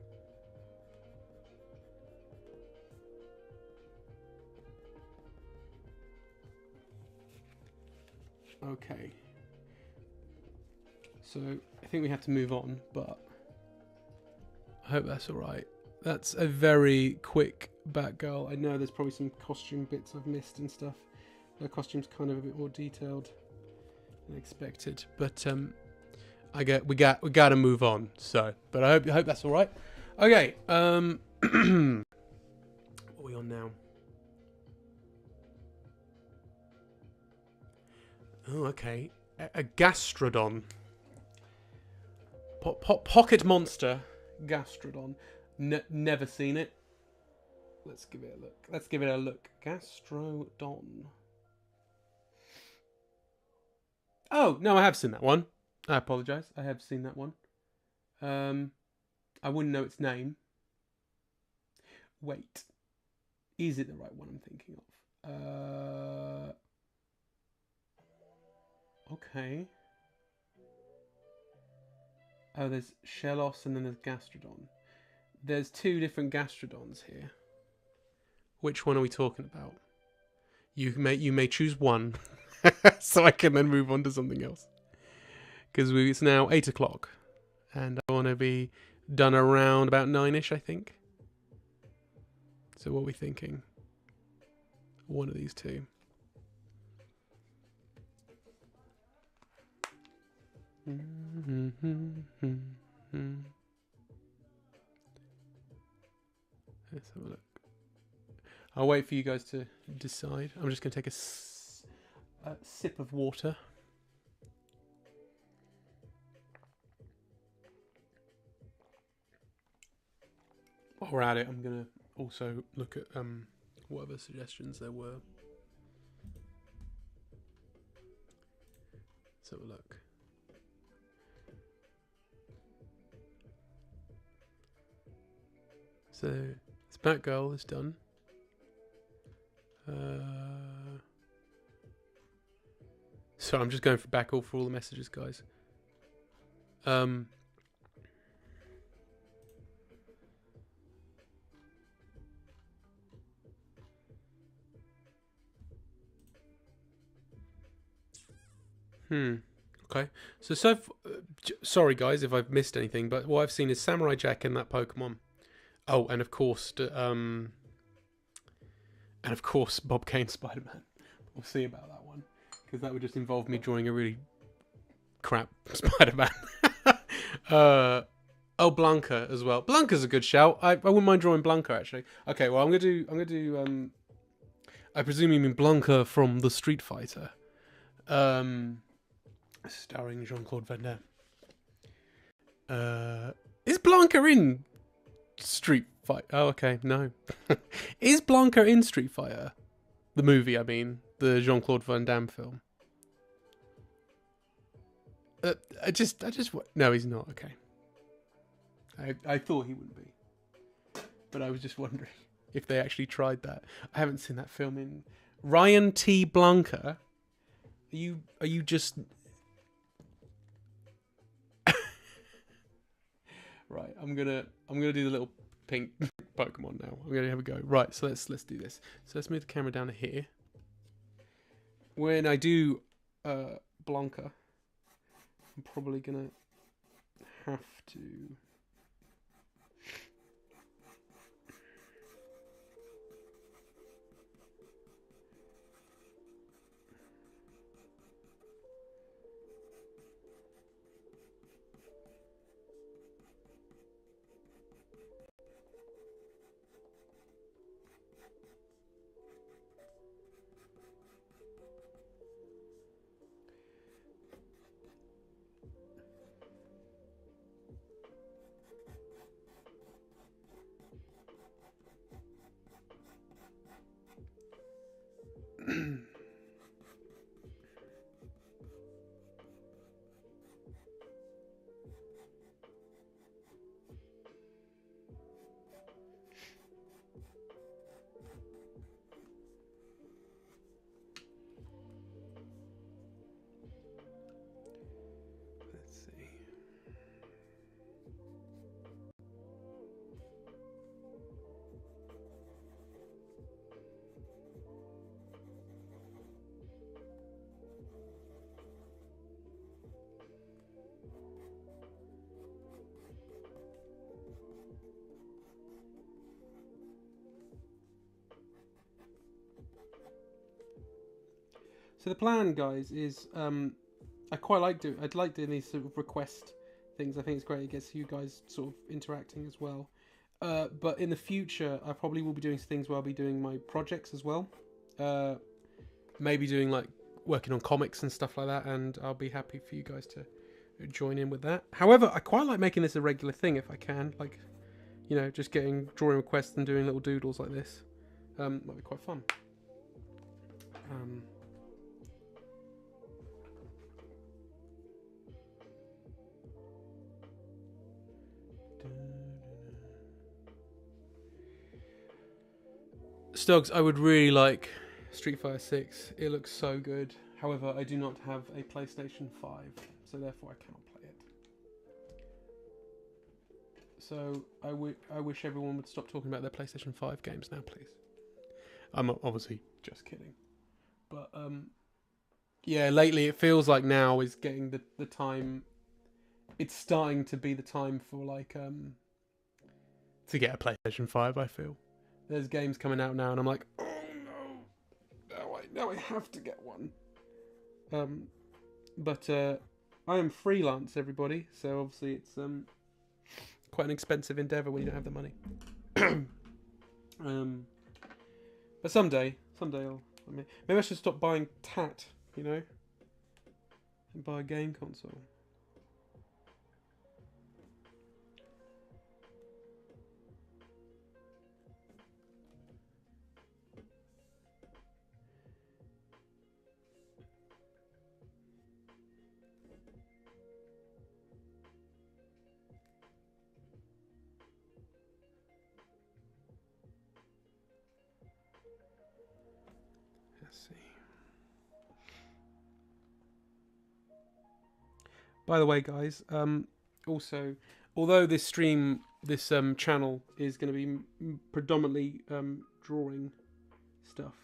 Speaker 1: Okay. So, I think we have to move on, but I hope that's alright. That's a very quick Batgirl. I know there's probably some costume bits I've missed and stuff. The costume's kind of a bit more detailed than expected, but we got to move on. So, but I hope that's all right. Okay, what are we on now? Oh, okay, a Gastrodon, pocket monster, Gastrodon. Never seen it. Let's give it a look. Gastrodon. Oh no, I have seen that one. I apologise. I have seen that one. I wouldn't know its name. Wait. Is it the right one I'm thinking of? Okay. Oh, there's Shellos and then there's Gastrodon. There's two different Gastrodons here. Which one are we talking about? You may choose one, so I can then move on to something else. Because it's now 8 o'clock, and I want to be done around about 9ish, I think. So what are we thinking? One of these two. Let's have a look. I'll wait for you guys to decide. I'm just going to take a sip of water. While we're at it, I'm going to also look at what other suggestions there were. Let's have a look. So, this Batgirl is done. So I'm just going back for all the messages, guys. Okay. So sorry guys if I've missed anything, but what I've seen is Samurai Jack and that Pokemon. Oh, and of course, Bob Kane Spider-Man. We'll see about that one, because that would just involve me drawing a really crap Spider-Man. Oh, Blanca as well. Blanca's a good shout. I wouldn't mind drawing Blanca actually. Okay, well I'm gonna do. I presume you mean Blanca from the Street Fighter, starring Jean-Claude Van Damme. Is Blanca in Street Fighter? Oh, okay, no. Is Blanca in Street Fighter? The movie, I mean, the Jean-Claude Van Damme film. No, he's not. Okay. I thought he wouldn't be, but I was just wondering if they actually tried that. I haven't seen that film in. Ryan T. Blanca. Are you just? Right, I'm gonna do the little pink Pokemon now. I'm gonna have a go. Right, so let's do this. So let's move the camera down to here. When I do Blanca, I'm probably gonna have to So the plan, guys, is I quite like doing. I'd like doing these sort of request things. I think it's great. It gets you guys sort of interacting as well. But in the future, I probably will be doing things where I'll be doing my projects as well. Maybe doing like working on comics and stuff like that, and I'll be happy for you guys to join in with that. However, I quite like making this a regular thing if I can. Like, you know, just getting drawing requests and doing little doodles like this. Might be quite fun. Stogs, I would really like Street Fighter 6. It looks so good. However, I do not have a PlayStation 5, so therefore I cannot play it. So I wish everyone would stop talking about their PlayStation 5 games now, please. I'm obviously just kidding. But, yeah, lately it feels like now is getting the time. It's starting to be the time for, like, to get a PlayStation 5, I feel. There's games coming out now, and I'm like, oh no, now I have to get one. But I am freelance, everybody, so obviously it's quite an expensive endeavour when you don't have the money. But someday maybe I should stop buying tat, you know, and buy a game console. By the way, guys, also, although this stream, this channel is going to be predominantly drawing stuff,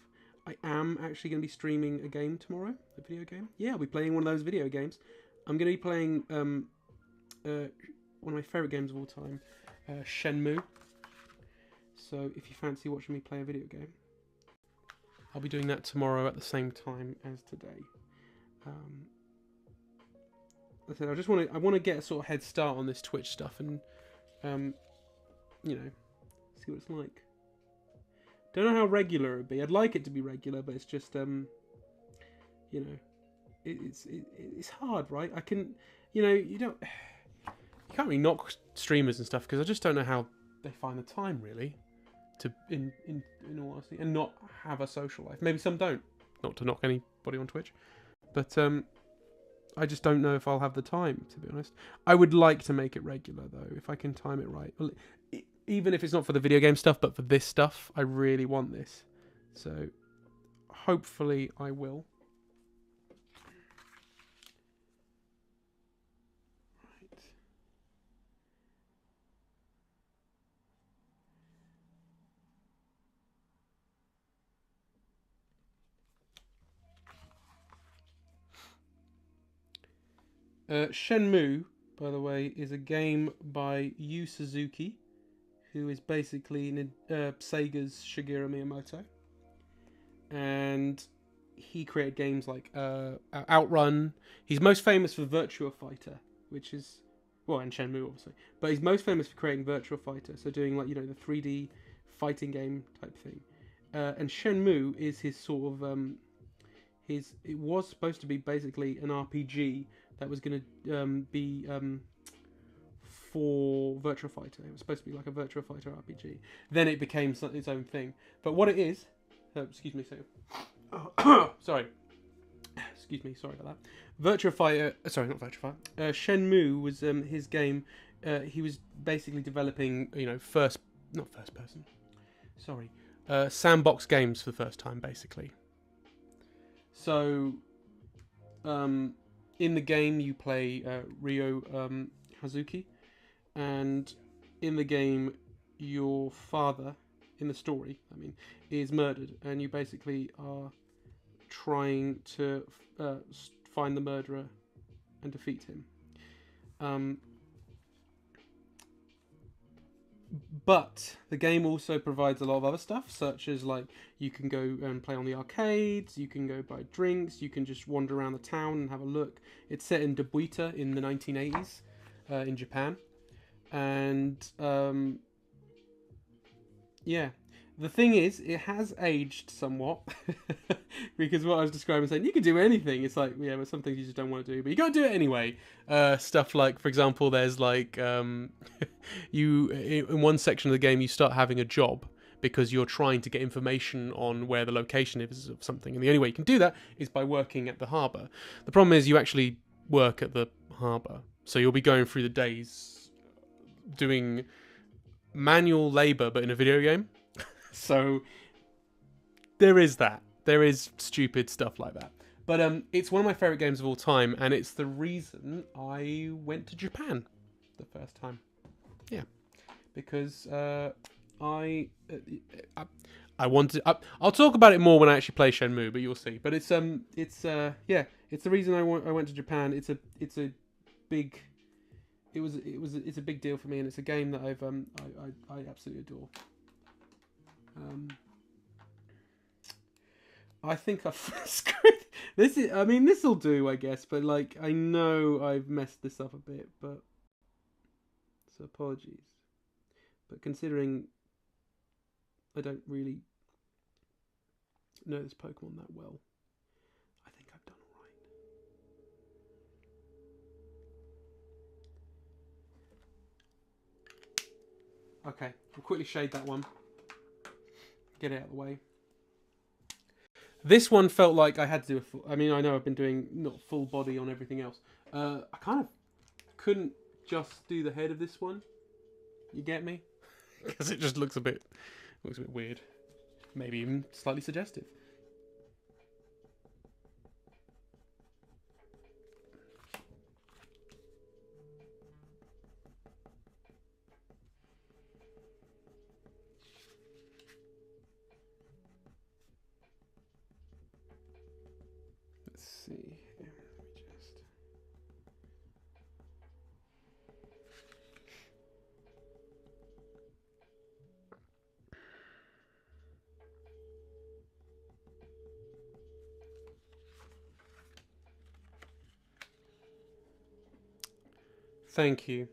Speaker 1: I am actually going to be streaming a game tomorrow, a video game. Yeah, I'll be playing one of those video games. I'm going to be playing one of my favourite games of all time, Shenmue. So if you fancy watching me play a video game, I'll be doing that tomorrow at the same time as today. I just want to get a sort of head start on this Twitch stuff and you know, see what it's like. Don't know how regular it'd be. I'd like it to be regular, but it's just you know, it's hard, right? I can, you know, you can't really knock streamers and stuff because I just don't know how they find the time really to in all honesty and not have a social life. Maybe some don't. Not to knock anybody on Twitch, but I just don't know if I'll have the time, to be honest. I would like to make it regular, though, if I can time it right. Even if it's not for the video game stuff, but for this stuff, I really want this. So, hopefully I will. Shenmue, by the way, is a game by Yu Suzuki, who is basically Sega's Shigeru Miyamoto. And he created games like Outrun. He's most famous for Virtua Fighter, which is, well, and Shenmue, obviously. But he's most famous for creating Virtua Fighter, so doing, like, you know, the 3D fighting game type thing. And Shenmue is his sort of, it was supposed to be basically an RPG that was going to be for Virtua Fighter. It was supposed to be like a Virtua Fighter RPG. Then it became its own thing. But what it is, excuse me, so Sorry. Excuse me. Sorry about that. Virtua Fighter. Sorry, not Virtua Fighter. Shenmue was his game. He was basically developing, not first person. Sorry, sandbox games for the first time, basically. So, in the game you play Ryo Hazuki, and in the game your father, in the story, is murdered, and you basically are trying to find the murderer and defeat him. But the game also provides a lot of other stuff, such as like you can go and play on the arcades, you can go buy drinks, you can just wander around the town and have a look. It's set in Dobuita in the 1980s in Japan. And yeah, the thing is, it has aged somewhat because what I was describing, saying you can do anything. It's like, yeah, but some things you just don't want to do, but you got to do it anyway. Stuff like, for example, there's like you in one section of the game you start having a job because you're trying to get information on where the location is of something, and the only way you can do that is by working at the harbour. The problem is you actually work at the harbour, so you'll be going through the days doing manual labour, but in a video game. So there is that. There is stupid stuff like that. But it's one of my favourite games of all time, and it's the reason I went to Japan the first time. Yeah, because I wanted. I'll talk about it more when I actually play Shenmue, but you'll see. But it's the reason I went to Japan. It's a big. It's a big deal for me, and it's a game that I absolutely adore. I think I've screwed this. This'll do, I guess. But like, I know I've messed this up a bit, but so apologies. But considering I don't really know this Pokemon that well, I think I've done all right. Okay, we'll quickly shade that one. Get it out of the way. This one felt like I had to do a full... I know I've been doing not full body on everything else. I kind of couldn't just do the head of this one. You get me? Because it just looks a bit weird. Maybe even slightly suggestive. See here, let me just... Thank you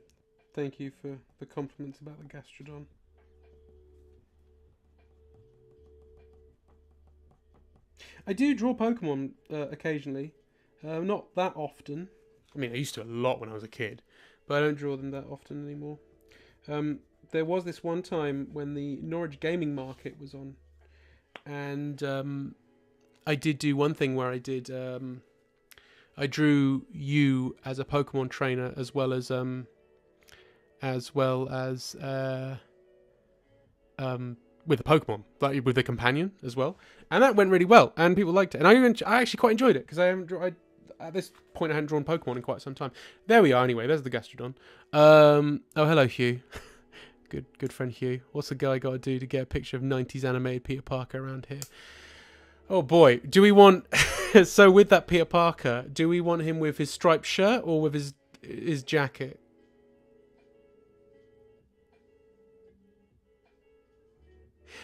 Speaker 1: for the compliments about the Gastrodon. I do draw Pokemon occasionally, not that often. I used to a lot when I was a kid, but I don't draw them that often anymore. There was this one time when the Norwich Gaming Market was on, and I did do one thing where I did. I drew you as a Pokemon trainer, as well as with a Pokemon, like with a companion as well, and that went really well, and people liked it, and I actually quite enjoyed it because at this point I hadn't drawn Pokemon in quite some time. There we are. Anyway, there's the Gastrodon. Oh, hello, Hugh. good friend Hugh. What's the guy got to do to get a picture of 90s animated Peter Parker around here? Oh boy, do we want... So with that Peter Parker, do we want him with his striped shirt or with his jacket?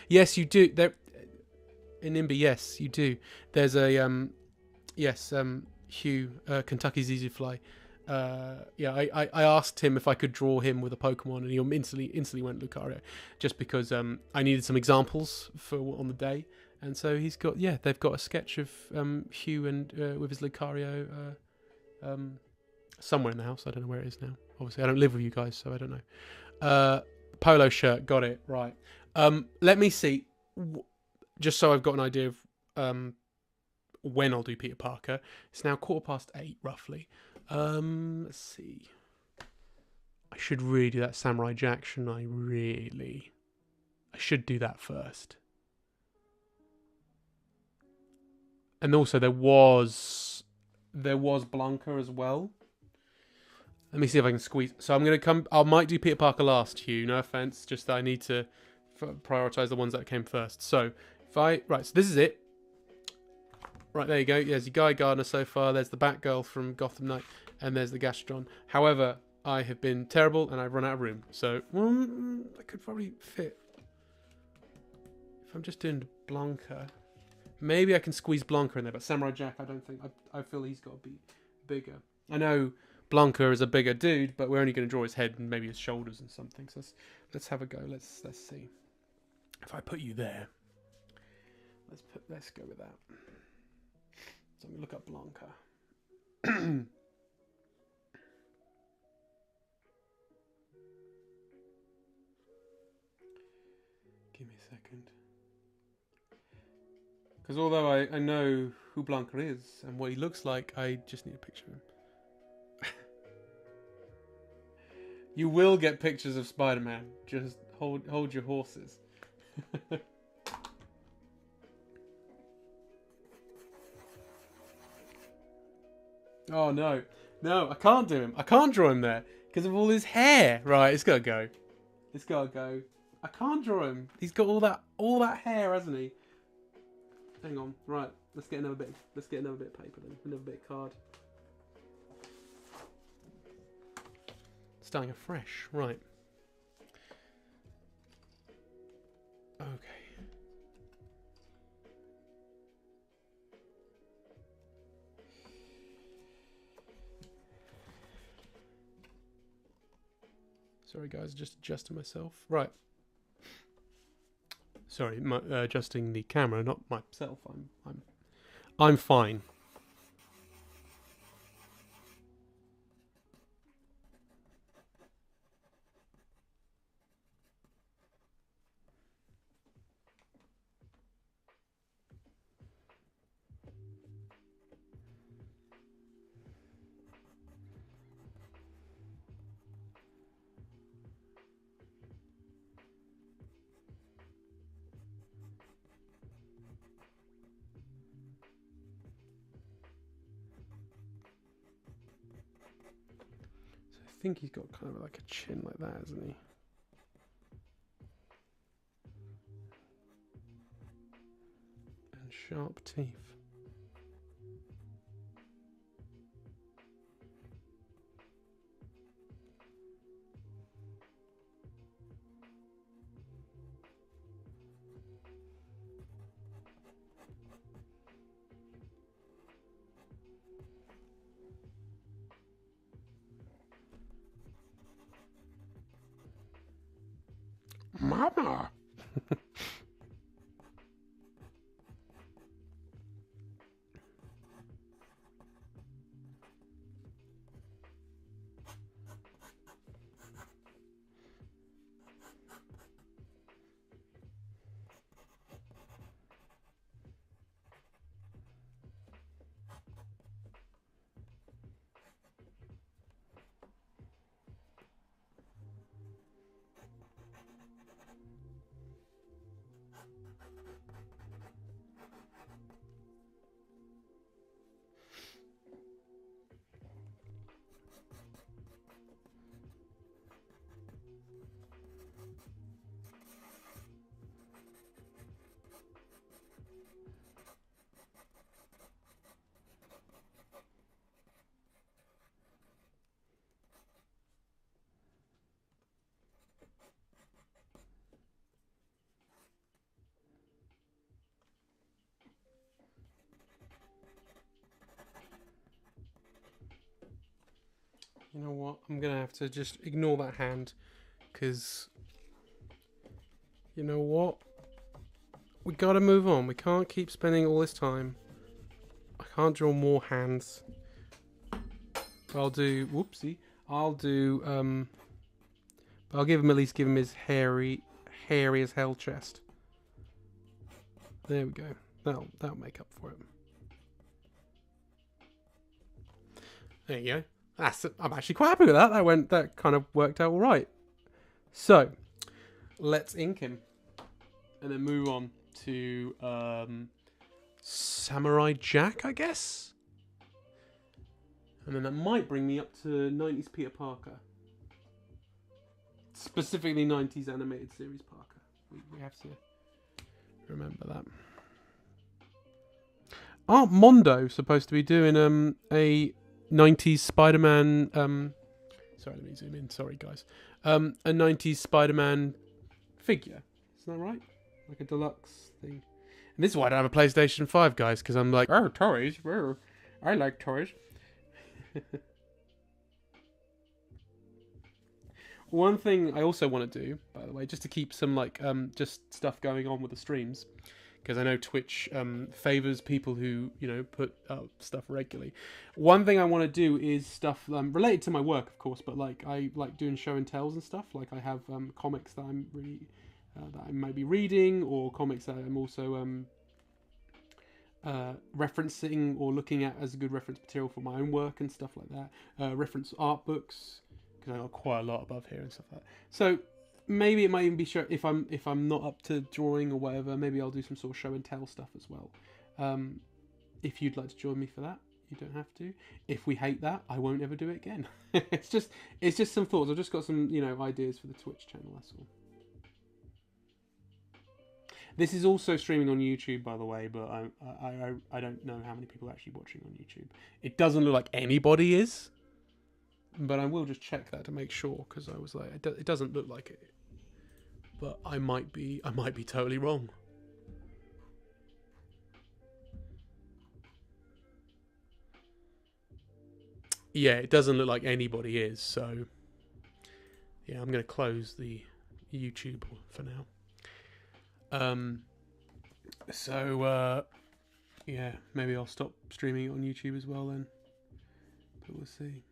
Speaker 1: Yes, you do. There, in Nimby, yes, you do. There's a Hugh, Kentucky's Easy Fly. I asked him if I could draw him with a Pokemon, and he instantly went Lucario, just because I needed some examples for on the day, and so they've got a sketch of Hugh and with his Lucario somewhere in the house. I don't know where it is now. Obviously, I don't live with you guys, so I don't know. Polo shirt, got it right. Let me see, just so I've got an idea of when I'll do Peter Parker. It's now 8:15 roughly. Let's see. I should really do that Samurai Jack, shouldn't I? Really? I should do that first. And also there was Blanca as well. Let me see if I can squeeze. So I'm gonna come. I might do Peter Parker last, Hugh. No offense, just that I need to prioritize the ones that came first. So so this is it. Right, there you go. There's your Guy Gardner so far. There's the Batgirl from Gotham Knight, and there's the Gastron. However, I have been terrible and I've run out of room. So I could probably fit. If I'm just doing Blanca, maybe I can squeeze Blanca in there. But Samurai Jack, I don't think. I feel he's got to be bigger. I know Blanca is a bigger dude, but we're only going to draw his head and maybe his shoulders and something. So let's have a go. Let's see. If I put you there, let's go with that. So let me look up Blanca. Give me a second. Because although I know who Blanca is and what he looks like, I just need a picture of him. You will get pictures of Spider-Man. Just hold your horses. Oh no. No, I can't do him. I can't draw him there because of all his hair. Right, it's gotta go. It's gotta go. I can't draw him. He's got all that hair, hasn't he? Hang on. Right, let's get another bit of paper then. Another bit of card. Starting afresh. Right. Okay. Sorry guys, just adjusting myself. Right. Sorry, adjusting the camera, not myself. I'm fine. I think he's got kind of like a chin like that, hasn't he? And sharp teeth. Mama! You know what? I'm going to have to just ignore that hand because, you know what? We got to move on. We can't keep spending all this time. I can't draw more hands. I'll do, whoopsie. I'll do, but I'll give him, at least give him his hairy as hell chest. There we go. That'll make up for it. There you go. I'm actually quite happy with that. That kind of worked out all right. So let's ink him, and then move on to Samurai Jack, I guess. And then that might bring me up to 90s Peter Parker. Specifically 90s animated series Parker. We have to remember that. Aren't Mondo supposed to be doing a 90s Spider-Man... sorry, let me zoom in. Sorry, guys. A 90s Spider-Man figure. Isn't that right? Like a deluxe thing. And this is why I don't have a PlayStation 5, guys, because I'm like, oh, toys. Oh, I like toys. One thing I also want to do, by the way, just to keep some like just stuff going on with the streams, because I know Twitch favors people who, you know, put out stuff regularly. One thing I want to do is stuff related to my work, of course, but like I like doing show and tells and stuff. Like I have comics that I'm really that I might be reading, or comics that I'm also referencing or looking at as a good reference material for my own work and stuff like that. Reference art books, because I got quite a lot above here and stuff like that. So maybe it might even be if I'm not up to drawing or whatever, maybe I'll do some sort of show and tell stuff as well. If you'd like to join me for that, you don't have to. If we hate that, I won't ever do it again. it's just some thoughts. I've just got some, you know, ideas for the Twitch channel, that's all. This is also streaming on YouTube, by the way, but I don't know how many people are actually watching on YouTube. It doesn't look like anybody is, but I will just check that to make sure, because I was like, it doesn't look like it, but I might be totally wrong. Yeah, it doesn't look like anybody is, so yeah, I'm going to close the YouTube for now. Yeah, maybe I'll stop streaming it on YouTube as well then, but we'll see.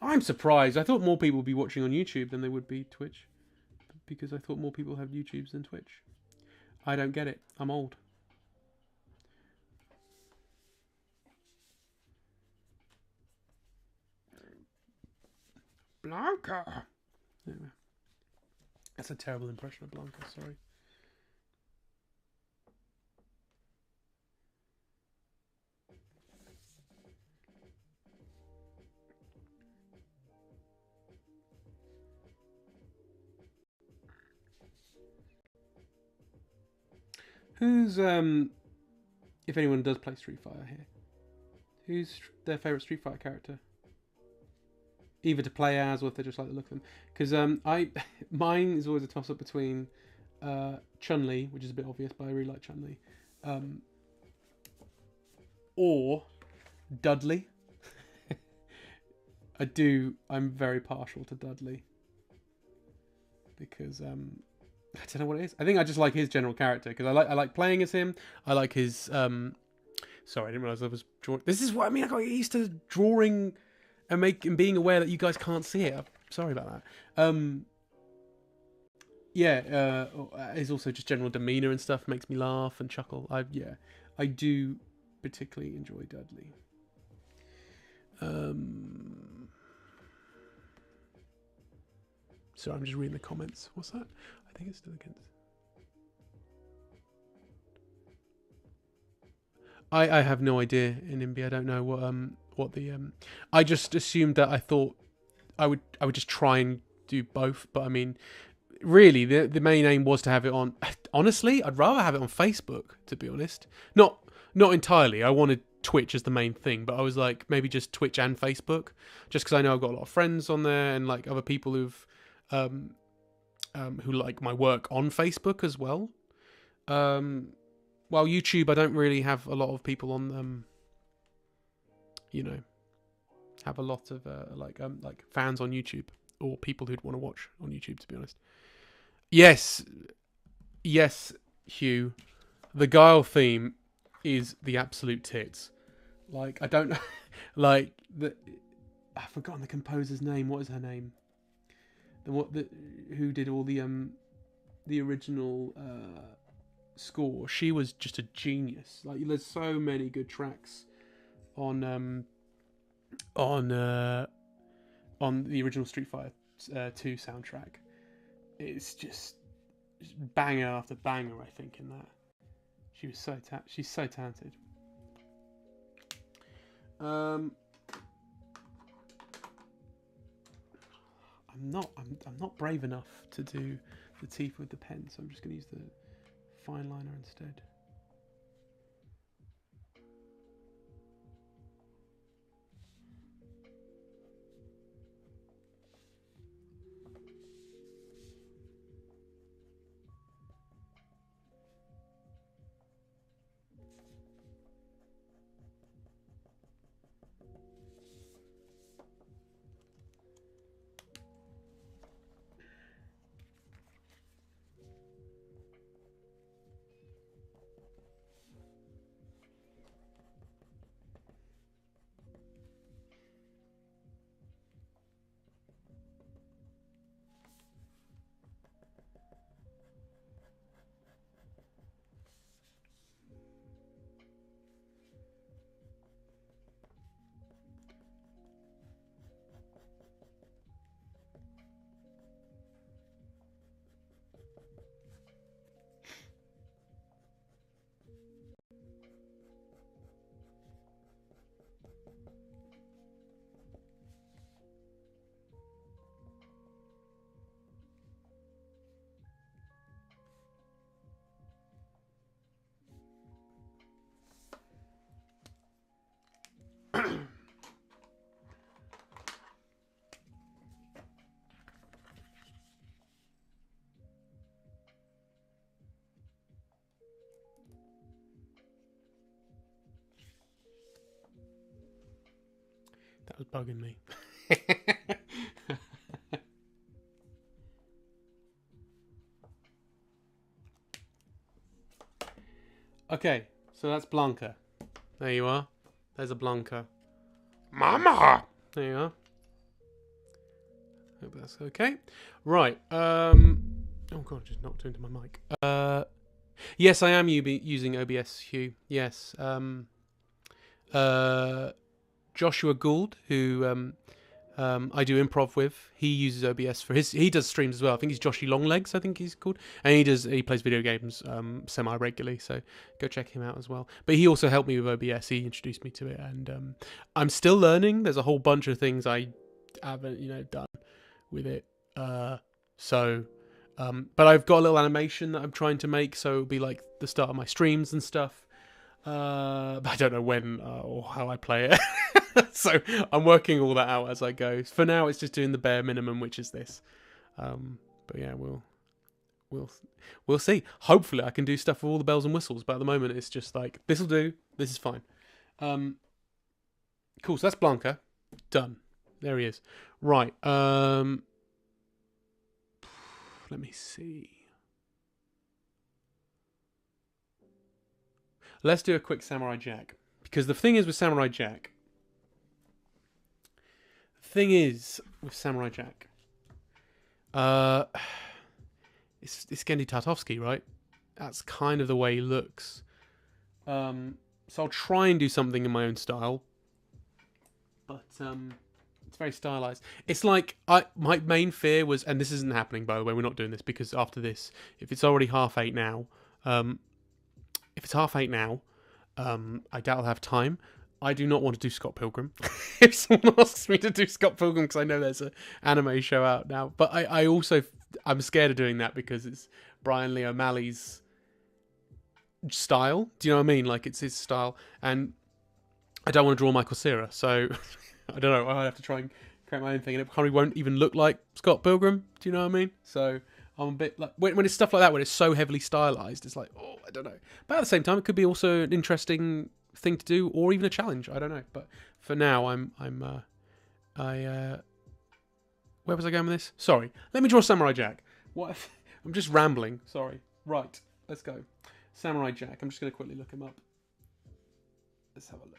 Speaker 1: I'm surprised. I thought more people would be watching on YouTube than they would be Twitch, because I thought more people have YouTubes than Twitch. I don't get it. I'm old. Blanca. Anyway. That's a terrible impression of Blanca, sorry. Who's, if anyone does play Street Fighter here, who's their favourite Street Fighter character? Either to play as, or if they just like the look of them. Because mine is always a toss-up between Chun-Li, which is a bit obvious, but I really like Chun-Li, or Dudley. I'm very partial to Dudley, because I don't know what it is. I think I just like his general character, because I like playing as him. I like his sorry, I didn't realise I was drawing. This is what I mean. I got used to drawing and being aware that you guys can't see it. I'm sorry about that. Yeah, his also just general demeanour and stuff makes me laugh and chuckle. I do particularly enjoy Dudley. So I'm just reading the comments. What's that? I think it's still against. I have no idea in NIMBY. I don't know what the I just assumed that I thought I would just try and do both, but I mean, really the main aim was to have it on. Honestly, I'd rather have it on Facebook, to be honest. Not entirely. I wanted Twitch as the main thing, but I was like, maybe just Twitch and Facebook, just because I know I've got a lot of friends on there and like other people who've who like my work on Facebook as well. Well, YouTube, I don't really have a lot of people on you know, have a lot of like fans on YouTube, or people who'd want to watch on YouTube, to be honest. Yes, Hugh, the Guile theme is the absolute tits. Like, I don't know, like I've forgotten the composer's name. What is her name? Who did all the original score? She was just a genius. Like, there's so many good tracks on on the original Street Fighter 2 soundtrack. It's just banger after banger, I think, in that. She's so talented. I'm not brave enough to do the teeth with the pen, so I'm just going to use the fine liner instead. That was bugging me. Okay, so that's Blanka. There you are. There's a Blanka. Mama! There you are. Hope that's okay. Right. Oh god, I just knocked into my mic. Yes, I am using OBS, Hugh. Yes. Joshua Gould, who I do improv with, he uses OBS for he does streams as well. I think he's Joshy Longlegs, I think he's called, and he plays video games semi regularly, so go check him out as well. But he also helped me with OBS. He introduced me to it, and I'm still learning. There's a whole bunch of things I haven't done with it, but I've got a little animation that I'm trying to make, so it'll be like the start of my streams and stuff. But I don't know when or how I play it. So I'm working all that out as I go. For now, it's just doing the bare minimum, which is this. But yeah, we'll see. Hopefully, I can do stuff with all the bells and whistles. But at the moment, it's just like, this will do. This is fine. Cool. So that's Blanka. Done. There he is. Right. Let me see. Let's do a quick Samurai Jack. Because the thing is with Samurai Jack, it's Genndy Tartakovsky, right? That's kind of the way he looks. So I'll try and do something in my own style, but it's very stylized. It's like my main fear was, and this isn't happening, by the way. We're not doing this because after this, if it's already 8:30 now, I doubt I'll have time. I do not want to do Scott Pilgrim. If someone asks me to do Scott Pilgrim, because I know there's an anime show out now, but I'm scared of doing that because it's Brian Lee O'Malley's style. Do you know what I mean? Like, it's his style, and I don't want to draw Michael Cera, so I don't know. I'll have to try and create my own thing, and it probably won't even look like Scott Pilgrim. Do you know what I mean? So I'm a bit like, when it's stuff like that, when it's so heavily stylized, it's like, oh, I don't know. But at the same time, it could be also an interesting thing to do, or even a challenge. I don't know. But for now, where was I going with this? Sorry. Let me draw Samurai Jack. What? I'm just rambling. Sorry. Right. Let's go. Samurai Jack. I'm just going to quickly look him up. Let's have a look.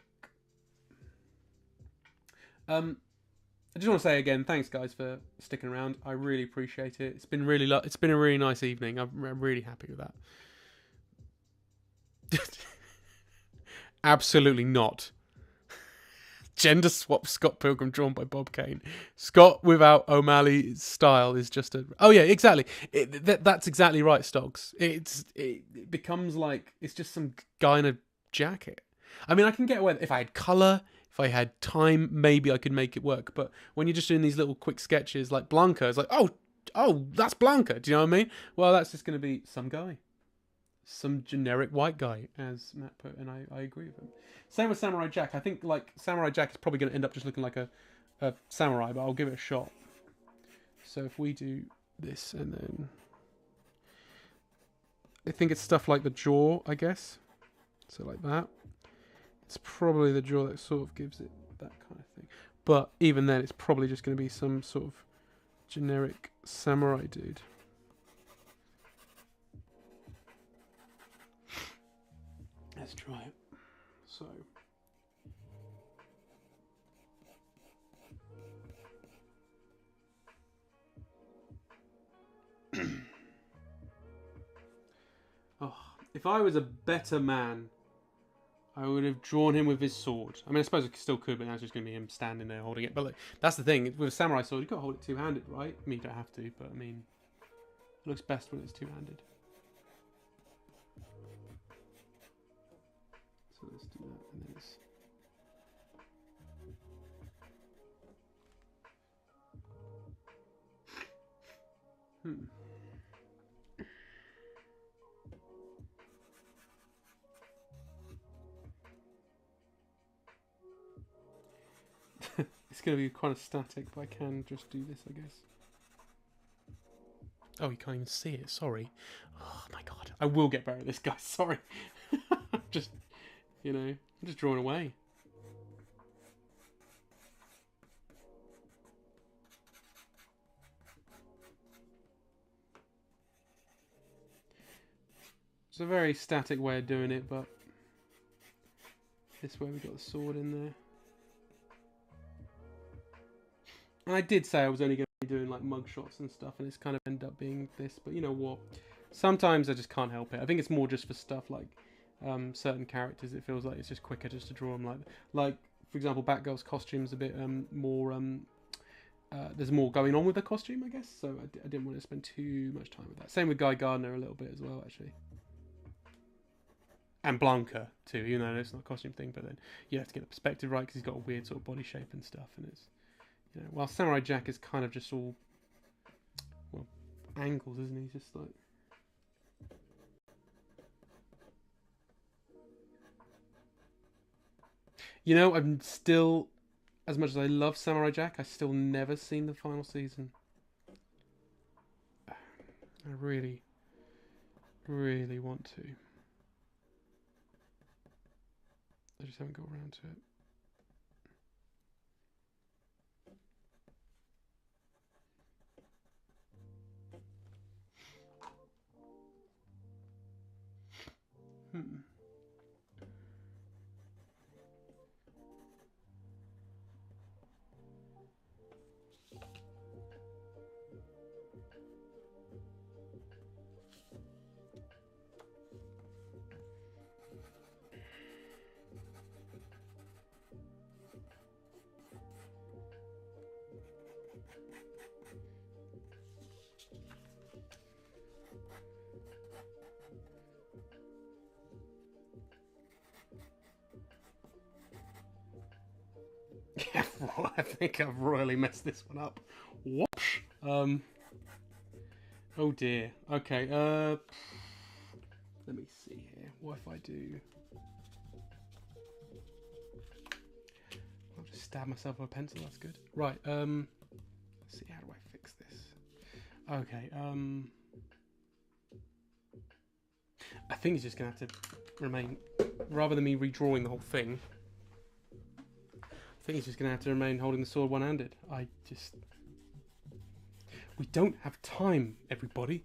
Speaker 1: I just want to say again, thanks guys for sticking around. I really appreciate it. It's been a really nice evening. I'm really happy with that. Absolutely not. Gender swap Scott Pilgrim drawn by Bob Kane. Scott without O'Malley's style is just a... Oh, yeah, exactly. That's exactly right, Stoggs. It becomes like... It's just some guy in a jacket. I mean, I can get away... If I had colour, if I had time, maybe I could make it work. But when you're just doing these little quick sketches like Blanca, it's like, oh, that's Blanca. Do you know what I mean? Well, that's just going to be some guy. Some generic white guy, as Matt put, and I agree with him. Same with Samurai Jack. I think like Samurai Jack is probably going to end up just looking like a samurai, but I'll give it a shot. So if we do this and then... I think it's stuff like the jaw, I guess. So like that. It's probably the jaw that sort of gives it that kind of thing. But even then, it's probably just going to be some sort of generic samurai dude. Let's try it. So. Oh, if I was a better man, I would have drawn him with his sword. I mean, I suppose I still could, but now it's just going to be him standing there holding it. But like, that's the thing. With a samurai sword, you've got to hold it two-handed, right? I mean, you don't have to, but I mean, it looks best when it's two-handed. So let's do that, and then it's... It's going to be kind of static, but I can just do this, I guess. Oh, you can't even see it. Sorry. Oh, my God. I will get better at this, guys. Sorry. Just, you know, I'm just drawing away. It's a very static way of doing it, but this way we got the sword in there. And I did say I was only going to be doing like mug shots and stuff, and it's kind of ended up being this. But you know what? Sometimes I just can't help it. I think it's more just for stuff like certain characters. It feels like it's just quicker just to draw them like for example, Batgirl's costume's a bit more. There's more going on with the costume, I guess. So I didn't want to spend too much time with that. Same with Guy Gardner a little bit as well, actually. And Blanca too, even though it's not a costume thing. But then you have to get the perspective right because he's got a weird sort of body shape and stuff, and it's. You know, while Samurai Jack is kind of just all, well, angles, isn't he? Just like... You know, I'm still, as much as I love Samurai Jack, I still never seen the final season. I really, really want to. I just haven't got around to it. Yeah, I think I've royally messed this one up. Whoosh. Oh dear. Okay. Let me see here. What if I do? I'll just stab myself with a pencil. That's good. Right. Let's see. How do I fix this? Okay. I think it's just gonna have to remain, rather than me redrawing the whole thing. I think he's just going to have to remain holding the sword one-handed. We don't have time, everybody.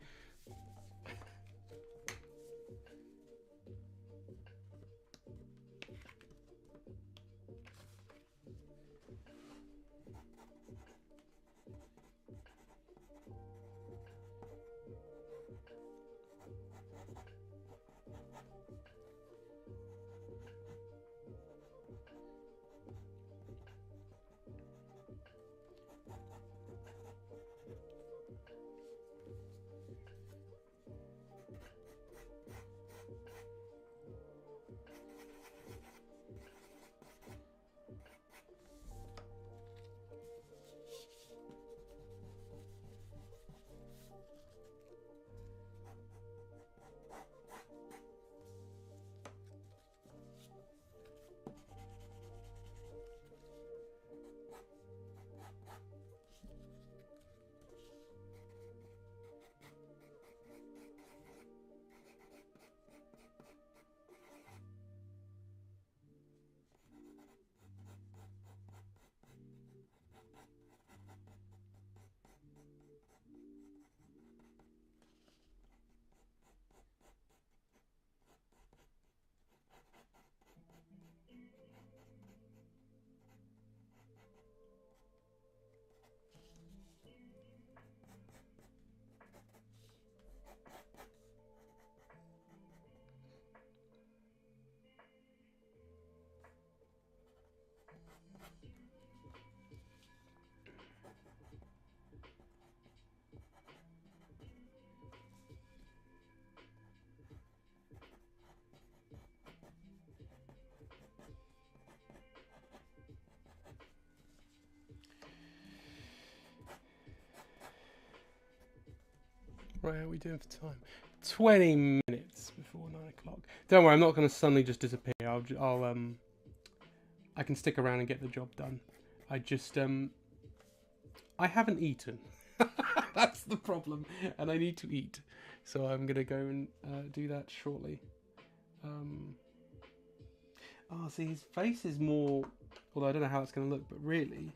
Speaker 1: Right, how are we doing for time? 20 minutes before 9 o'clock. Don't worry, I'm not going to suddenly just disappear. I can stick around and get the job done. I just, I haven't eaten. That's the problem. And I need to eat. So I'm going to go and do that shortly. Oh, see, his face is more... Although I don't know how it's going to look, but really...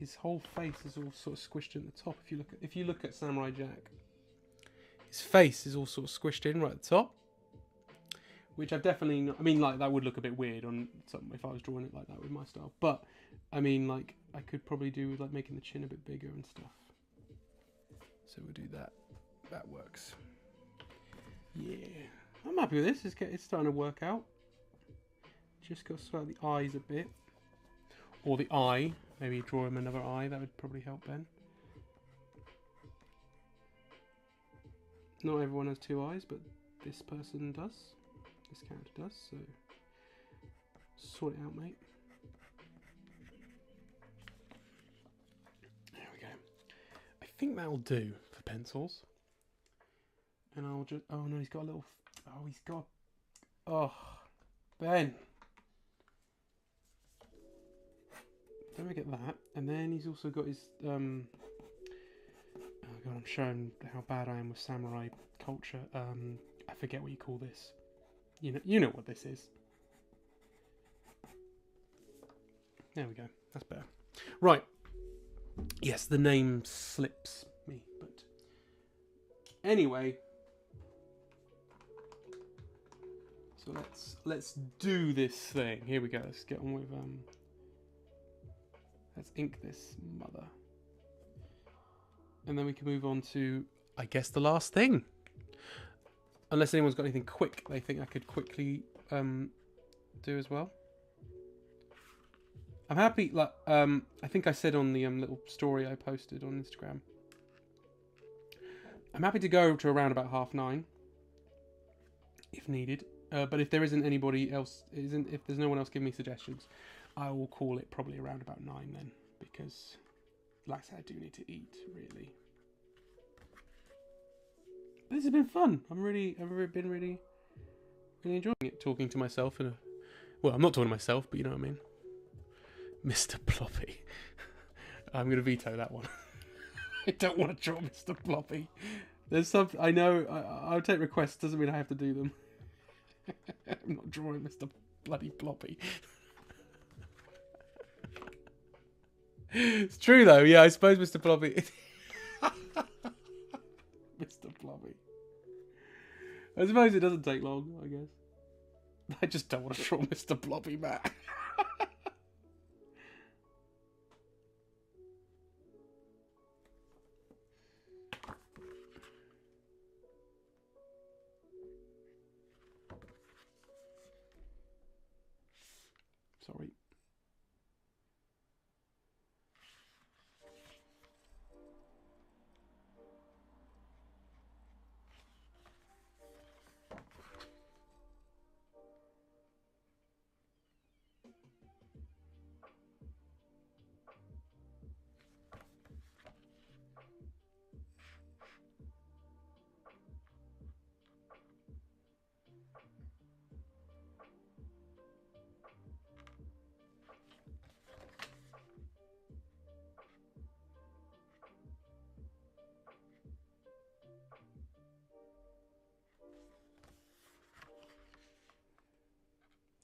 Speaker 1: His whole face is all sort of squished in the top. If you look at Samurai Jack, his face is all sort of squished in right at the top, which I've definitely not, I mean, like, that would look a bit weird on something if I was drawing it like that with my style. But I mean, like, I could probably do with like making the chin a bit bigger and stuff. So we'll do that. That works. Yeah, I'm happy with this. It's starting to work out. Just got to swell the eyes a bit, or the eye. Maybe draw him another eye, that would probably help Ben. Not everyone has two eyes, but this person does. This character does, so sort it out, mate. There we go. I think that'll do for pencils. And I'll just... Oh no, he's got a little... Oh, he's got... Oh, Ben. Don't forget that. And then he's also got his... Oh god, I'm showing how bad I am with samurai culture. I forget what you call this. You know what this is. There we go. That's better. Right. Yes, the name slips me, but... Anyway. So let's do this thing. Here we go. Let's get on with... Let's ink this mother. And then we can move on to, I guess, the last thing. Unless anyone's got anything quick they think I could quickly do as well. I'm happy, like, I think I said on the little story I posted on Instagram. I'm happy to go to around about 9:30, if needed. But if there isn't anybody else, if there's no one else giving me suggestions, I will call it probably around about 9 then, because, like I said, I do need to eat, really. But this has been fun. I've been really enjoying it, talking to myself in a... Well, I'm not talking to myself, but you know what I mean. Mr. Ploppy. I'm going to veto that one. I don't want to draw Mr. Ploppy. There's some... I know, I'll take requests, doesn't mean I have to do them. I'm not drawing Mr. Bloody Ploppy. It's true though, yeah, I suppose Mr. Ploppy... Mr. Ploppy. I suppose it doesn't take long, I guess. I just don't want to draw Mr. Ploppy, Matt. Sorry.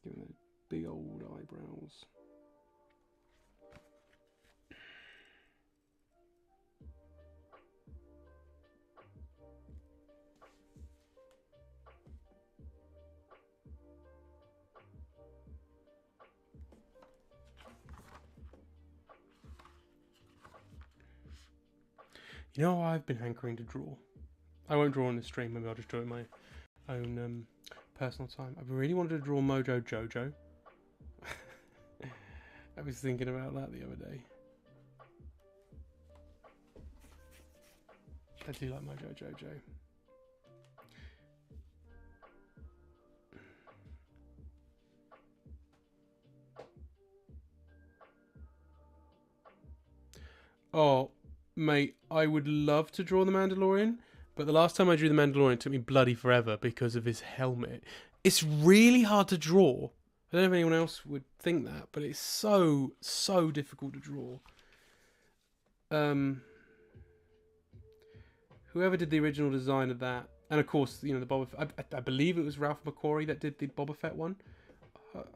Speaker 1: Give him those big old eyebrows. You know what I've been hankering to draw? I won't draw on the stream, maybe I'll just draw it in my own personal time. I've really wanted to draw Mojo Jojo. I was thinking about that the other day. I do like Mojo Jojo. Oh, Mate, I would love to draw the Mandalorian, but the last time I drew the Mandalorian it took me bloody forever because of his helmet. It's really hard to draw. I don't know if anyone else would think that, but it's so difficult to draw. Whoever did the original design of that, and of course, you know, the Boba Fett, I believe it was Ralph McQuarrie that did the Boba Fett one.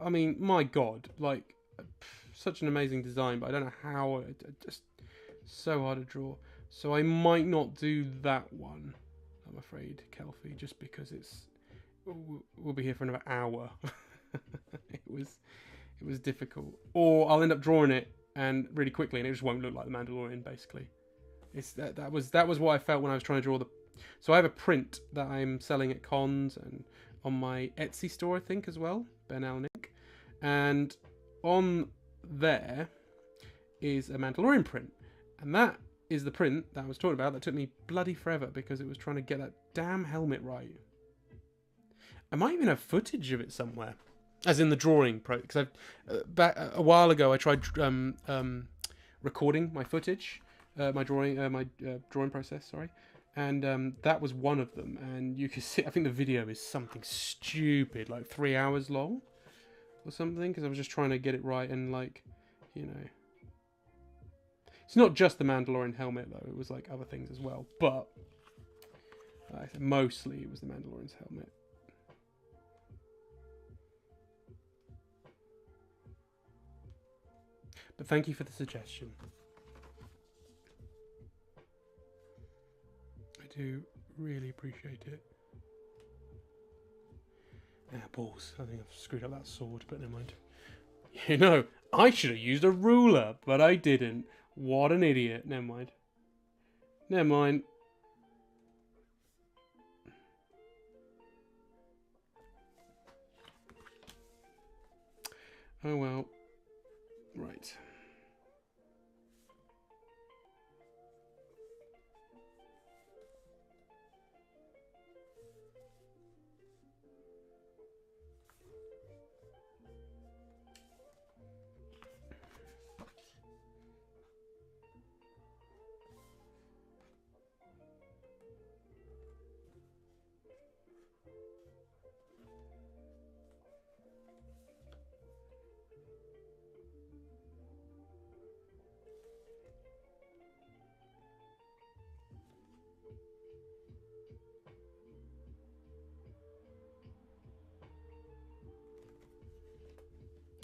Speaker 1: I mean, my God, like, such an amazing design, but I don't know how. Just so hard to draw. So I might not do that one, I'm afraid, Kelfie, just because we'll be here for another hour. it was difficult. Or I'll end up drawing it and really quickly, and it just won't look like the Mandalorian, basically. It's that was what I felt when I was trying to draw the. So I have a print that I'm selling at cons and on my Etsy store, I think, as well, Ben Alnick, and on there is a Mandalorian print, and that is the print that I was talking about that took me bloody forever because it was trying to get that damn helmet right. I might even have footage of it somewhere, as in the drawing pro. Because back a while ago I tried recording my footage. My drawing process, sorry, and that was one of them. And you can see, I think the video is something stupid, like 3 hours long, or something, because I was just trying to get it right and, like, you know, it's not just the Mandalorian helmet though; it was like other things as well. But mostly it was the Mandalorian's helmet. But thank you for the suggestion. Do really appreciate it. Balls. I think I've screwed up that sword, but never mind. You know, I should have used a ruler, but I didn't. What an idiot. Never mind. Never mind. Oh well. Right.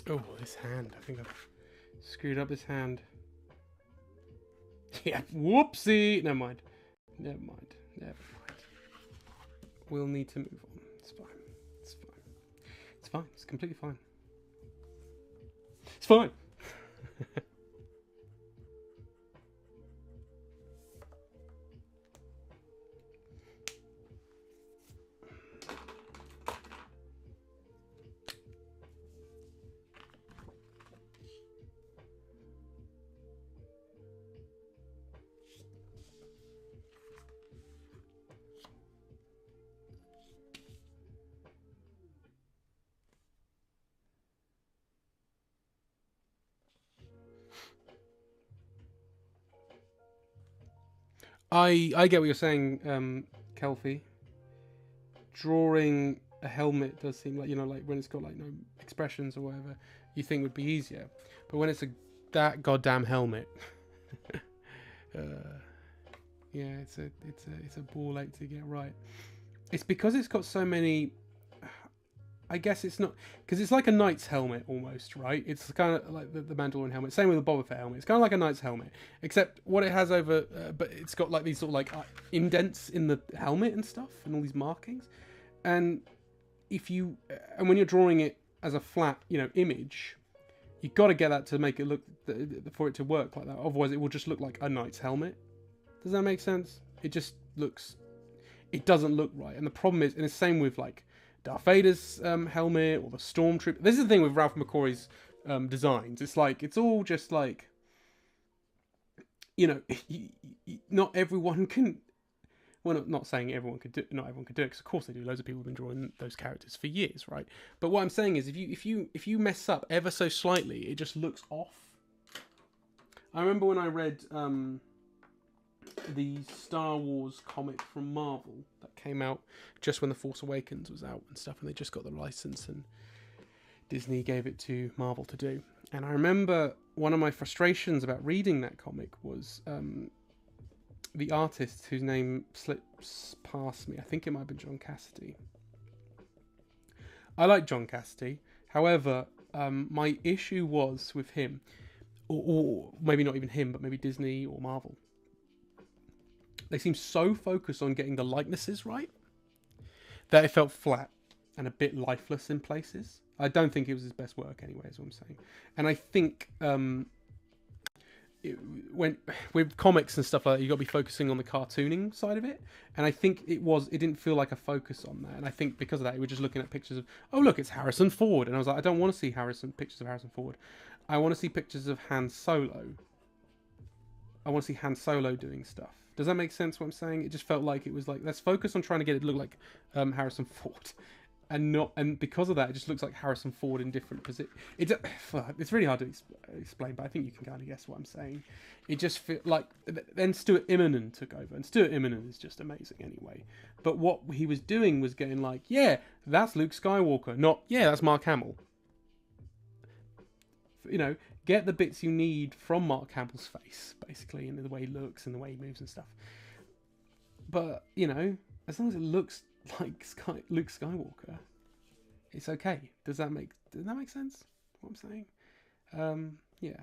Speaker 1: Oh, his hand. I think I've screwed up his hand. Yeah, whoopsie. Never mind. Never mind. Never mind. We'll need to move on. It's fine. It's fine. It's fine. It's completely fine. It's fine. I get what you're saying, Kelfie. Drawing a helmet does seem like, you know, like when it's got like no expressions or whatever, you think would be easier. But when it's that goddamn helmet, yeah, it's a ball ache to get right. It's because it's got so many. I guess it's not, because it's like a knight's helmet almost, right? It's kind of like the Mandalorian helmet. Same with the Boba Fett helmet. It's kind of like a knight's helmet, except what it has over, but it's got like these sort of like indents in the helmet and stuff, and all these markings. And when you're drawing it as a flat, you know, image, you've got to get that to make it look, for it to work like that. Otherwise, it will just look like a knight's helmet. Does that make sense? It doesn't look right. And the problem is, and it's the same with like Darth Vader's helmet or the Stormtrooper. This is the thing with Ralph McQuarrie's designs. It's like, it's all just like, you know, not everyone can. Well, not saying everyone could do. Not everyone could do it, because of course they do. Loads of people have been drawing those characters for years, right? But what I'm saying is, if you mess up ever so slightly, it just looks off. I remember when I read the Star Wars comic from Marvel that came out just when The Force Awakens was out and stuff, and they just got the license, and Disney gave it to Marvel to do. And I remember one of my frustrations about reading that comic was the artist whose name slips past me. I think it might have been John Cassaday. I like John Cassaday. However, my issue was with him, or maybe not even him, but maybe Disney or Marvel. They seemed so focused on getting the likenesses right that it felt flat and a bit lifeless in places. I don't think it was his best work anyway, is what I'm saying. And I think when with comics and stuff like that, you got to be focusing on the cartooning side of it. And I think it didn't feel like a focus on that. And I think because of that, we were just looking at pictures of, oh look, it's Harrison Ford. And I was like, I don't want to see pictures of Harrison Ford. I want to see pictures of Han Solo. I want to see Han Solo doing stuff. Does that make sense what I'm saying? It just felt like it was like, let's focus on trying to get it to look like Harrison Ford. And because of that, it just looks like Harrison Ford in different positions. It's really hard to explain, but I think you can kind of guess what I'm saying. It just feels like then Stuart Immonen took over, and Stuart Immonen is just amazing anyway. But what he was doing was getting like, yeah, that's Luke Skywalker, not yeah, that's Mark Hamill. You know, get the bits you need from Mark Hamill's face, basically, and the way he looks and the way he moves and stuff. But you know, as long as it looks like Luke Skywalker, it's okay. Does that make sense? What I'm saying? Yeah.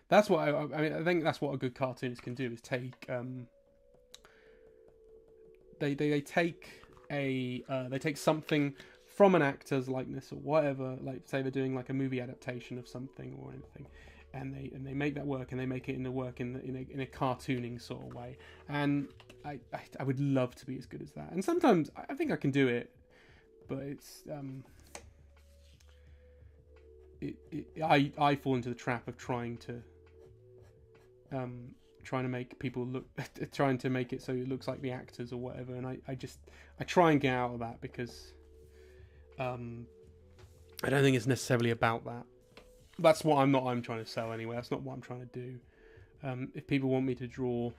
Speaker 1: That's what I mean. I think that's what a good cartoonist can do is take. They take something from an actor's likeness or whatever. Like say they're doing like a movie adaptation of something or anything, and they make that work and they make it in a cartooning sort of way. And I would love to be as good as that. And sometimes I think I can do it, but it's I fall into the trap of trying to make people look, trying to make it so it looks like the actors or whatever. And I try and get out of that because I don't think it's necessarily about that. That's what I'm trying to sell anyway. That's not what I'm trying to do. If people want me to draw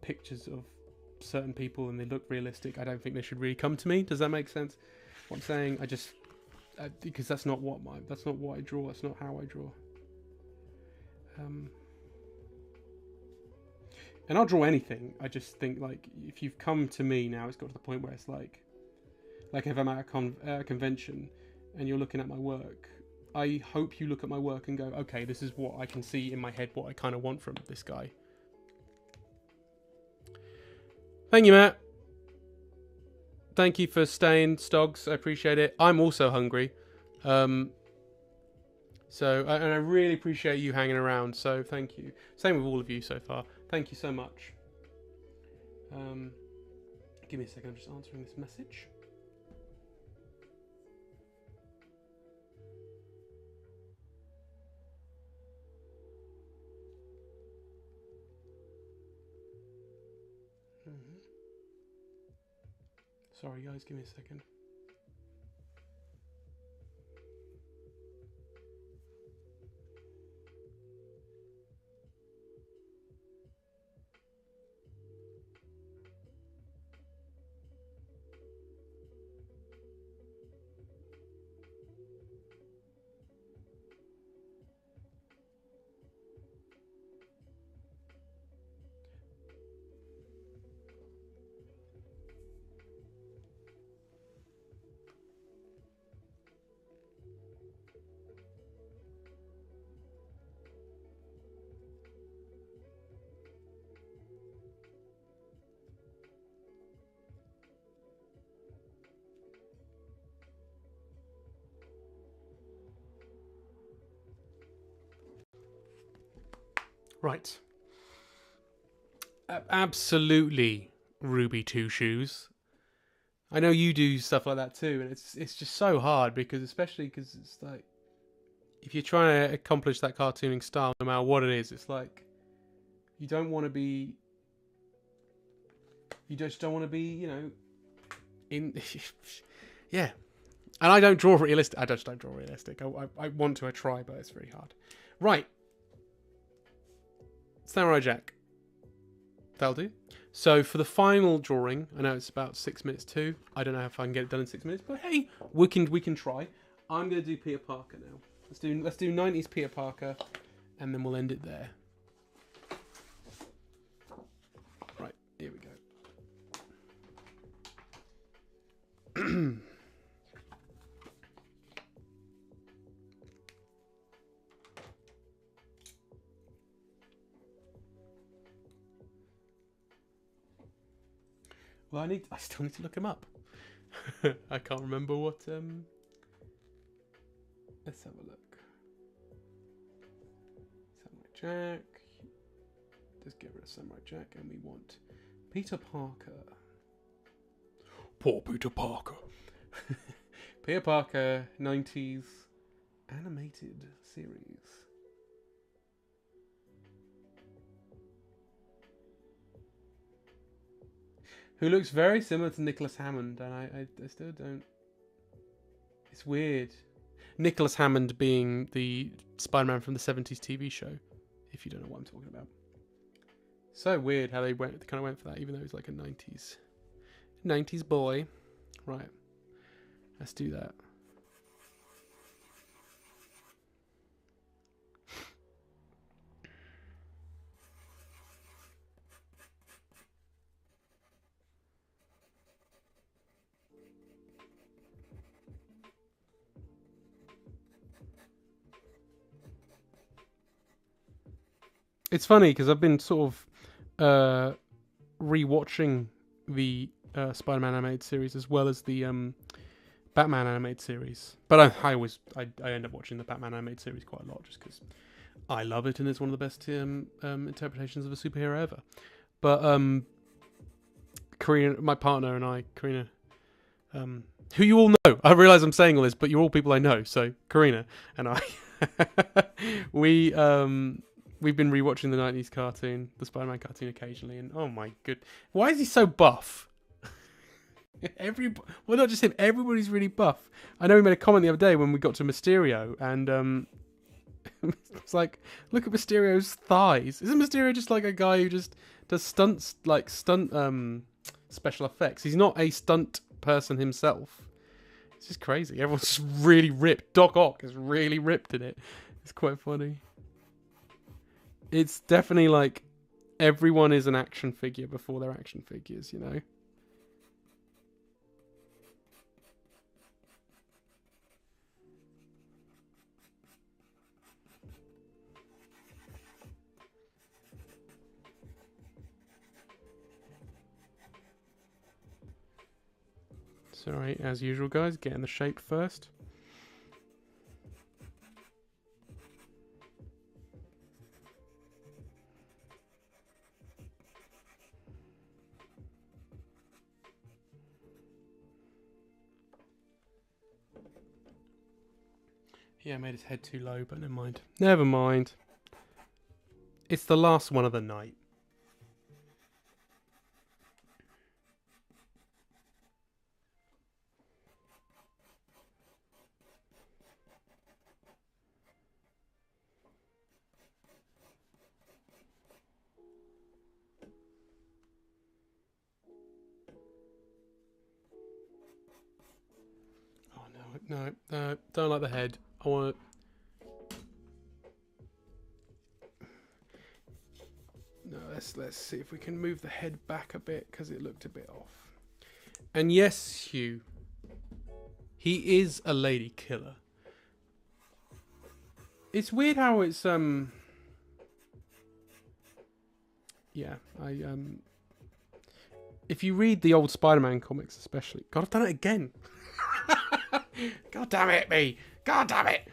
Speaker 1: pictures of certain people and they look realistic, I don't think they should really come to me. Does that make sense? What I'm saying, because that's not what I draw. That's not how I draw. And I'll draw anything. I just think like if you've come to me now, it's got to the point where it's like if I'm at a convention and you're looking at my work, I hope you look at my work and go, okay, this is what I can see in my head, what I kind of want from this guy. Thank you, Matt. Thank you for staying, Stogs. I appreciate it. I'm also hungry. And I really appreciate you hanging around. So thank you. Same with all of you so far. Thank you so much. Give me a second. I'm just answering this message. Sorry, guys. Give me a second. Right. Absolutely, Ruby Two Shoes. I know you do stuff like that too, and it's just so hard because it's like if you're trying to accomplish that cartooning style, no matter what it is, it's like you just don't want to be, yeah. And I don't draw realistic. I just don't draw realistic. I want to. I try, but it's very hard. Right. Samurai Jack. that'll do. So for the final drawing, I know it's about 6 minutes too. I don't know if I can get it done in 6 minutes, but hey, we can try. I'm gonna do Peter Parker now. Let's do 90s Peter Parker, and then we'll end it there. Right, here we go. Well, I still need to look him up. I can't remember what. Let's have a look. Samurai Jack. Just get rid of Samurai Jack, and we want Peter Parker. Poor Peter Parker. Peter Parker, 90s animated series. Who looks very similar to Nicholas Hammond, and I still don't. It's weird. Nicholas Hammond being the Spider-Man from the 70s TV show, if you don't know what I'm talking about. So weird how they kind of went for that, even though he's like a 90s boy. Right, let's do that. It's funny because I've been sort of rewatching the Spider-Man animated series as well as the Batman animated series. But I end up watching the Batman animated series quite a lot just because I love it and it's one of the best interpretations of a superhero ever. But Karina, my partner, and I, Karina, who you all know, I realise I'm saying all this, but you're all people I know. So Karina and I, we've been rewatching the 90s cartoon, the Spider-Man cartoon occasionally, and oh my good, why is he so buff? Well, not just him, everybody's really buff. I know we made a comment the other day when we got to Mysterio, and it's like, look at Mysterio's thighs. Isn't Mysterio just like a guy who just does stunts, like stunt special effects? He's not a stunt person himself. It's just crazy. Everyone's really ripped. Doc Ock is really ripped in it. It's quite funny. It's definitely like everyone is an action figure before they're action figures, you know? Sorry, as usual, guys, getting the shape first. Yeah, I made his head too low, but never mind. Never mind. It's the last one of the night. Oh, no, don't like the head. I want to... No, let's see if we can move the head back a bit because it looked a bit off. And yes, Hugh, he is a lady killer. It's weird how it's yeah, if you read the old Spider-Man comics especially, God, I've done it again. God damn it, me. God damn it.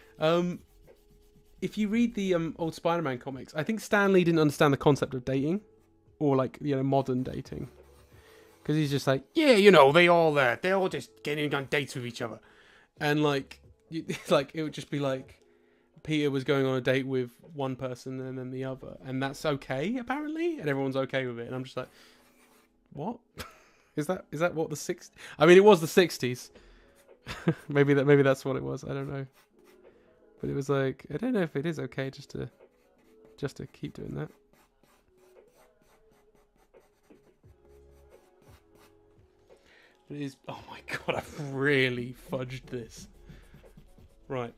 Speaker 1: If you read the old Spider-Man comics, I think Stan Lee didn't understand the concept of dating, or like, you know, modern dating, because he's just like, yeah, you know, they all just getting on dates with each other, and like, like it would just be like Peter was going on a date with one person and then the other, and that's okay apparently, and everyone's okay with it, and I'm just like, what? Is that what the 60s? I mean, it was the 60s. maybe that's what it was. I don't know. But it was like, I don't know if it is okay just to keep doing that. But it is... Oh my god, I've really fudged this. Right.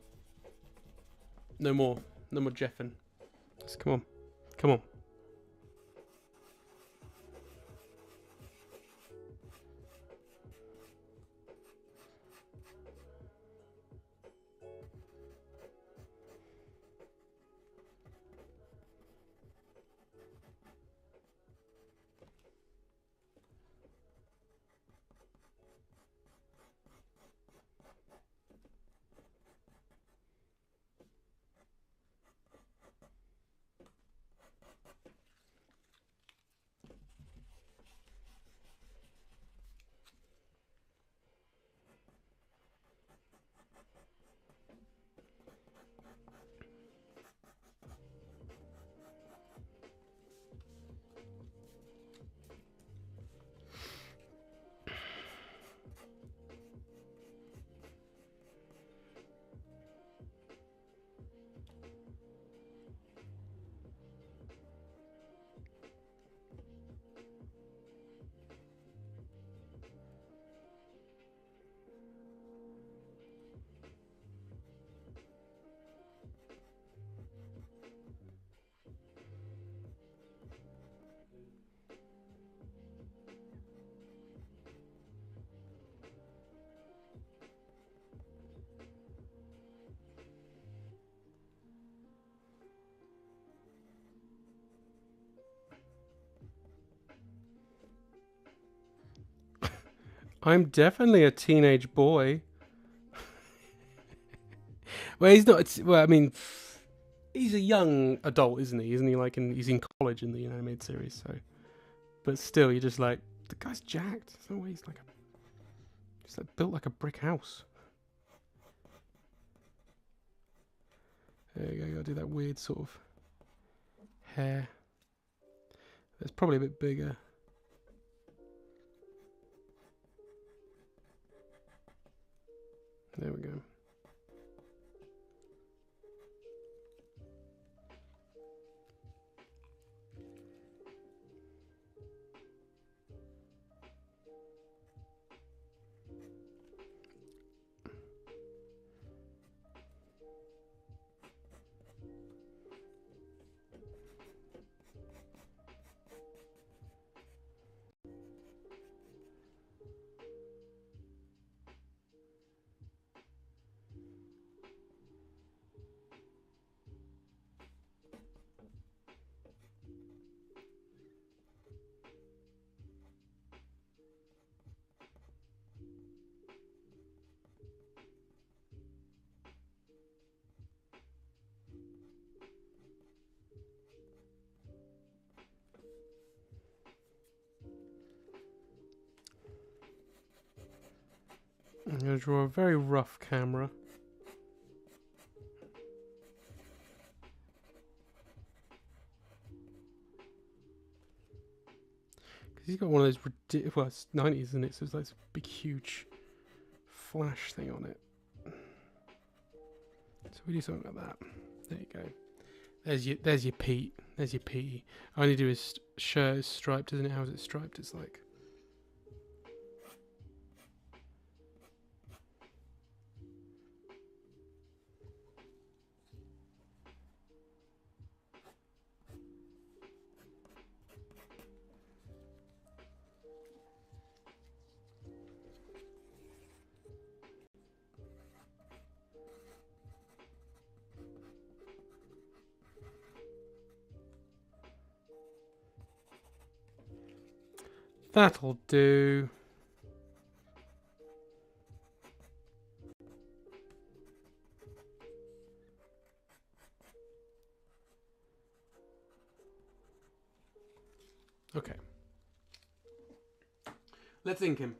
Speaker 1: No more. No more Jeffin. Just come on. Come on. I'm definitely a teenage boy. Well, he's not. Well, I mean, he's a young adult, isn't he? Isn't he like he's in college in the animated series? So, but still, you're just like the guy's jacked. There's no way he's like just like built like a brick house. There you go. You gotta do that weird sort of hair. It's probably a bit bigger. There we go. I'm going to draw a very rough camera. Because he's got one of those ridiculous... Well, it's 90s, isn't it? So it's like this big, huge flash thing on it. So we do something like that. There you go. There's your Pete. There's your Petey. I only do his shirt is striped, isn't it? How is it striped? It's like... That'll do. Okay. Let's ink him.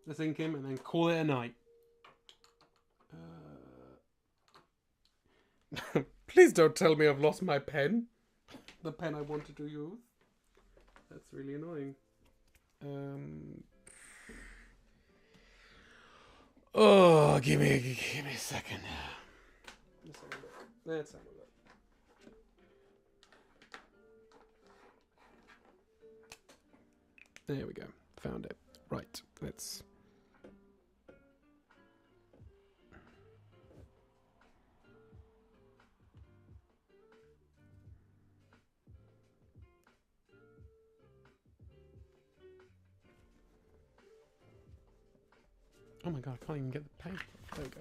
Speaker 1: Let's ink him and then call it a night. Please don't tell me I've lost my pen. The pen I wanted to use. That's really annoying. Oh, give me a second. Let's have a look. There we go. Found it. Right, let's... Oh my god, I can't even get the paint. There we go.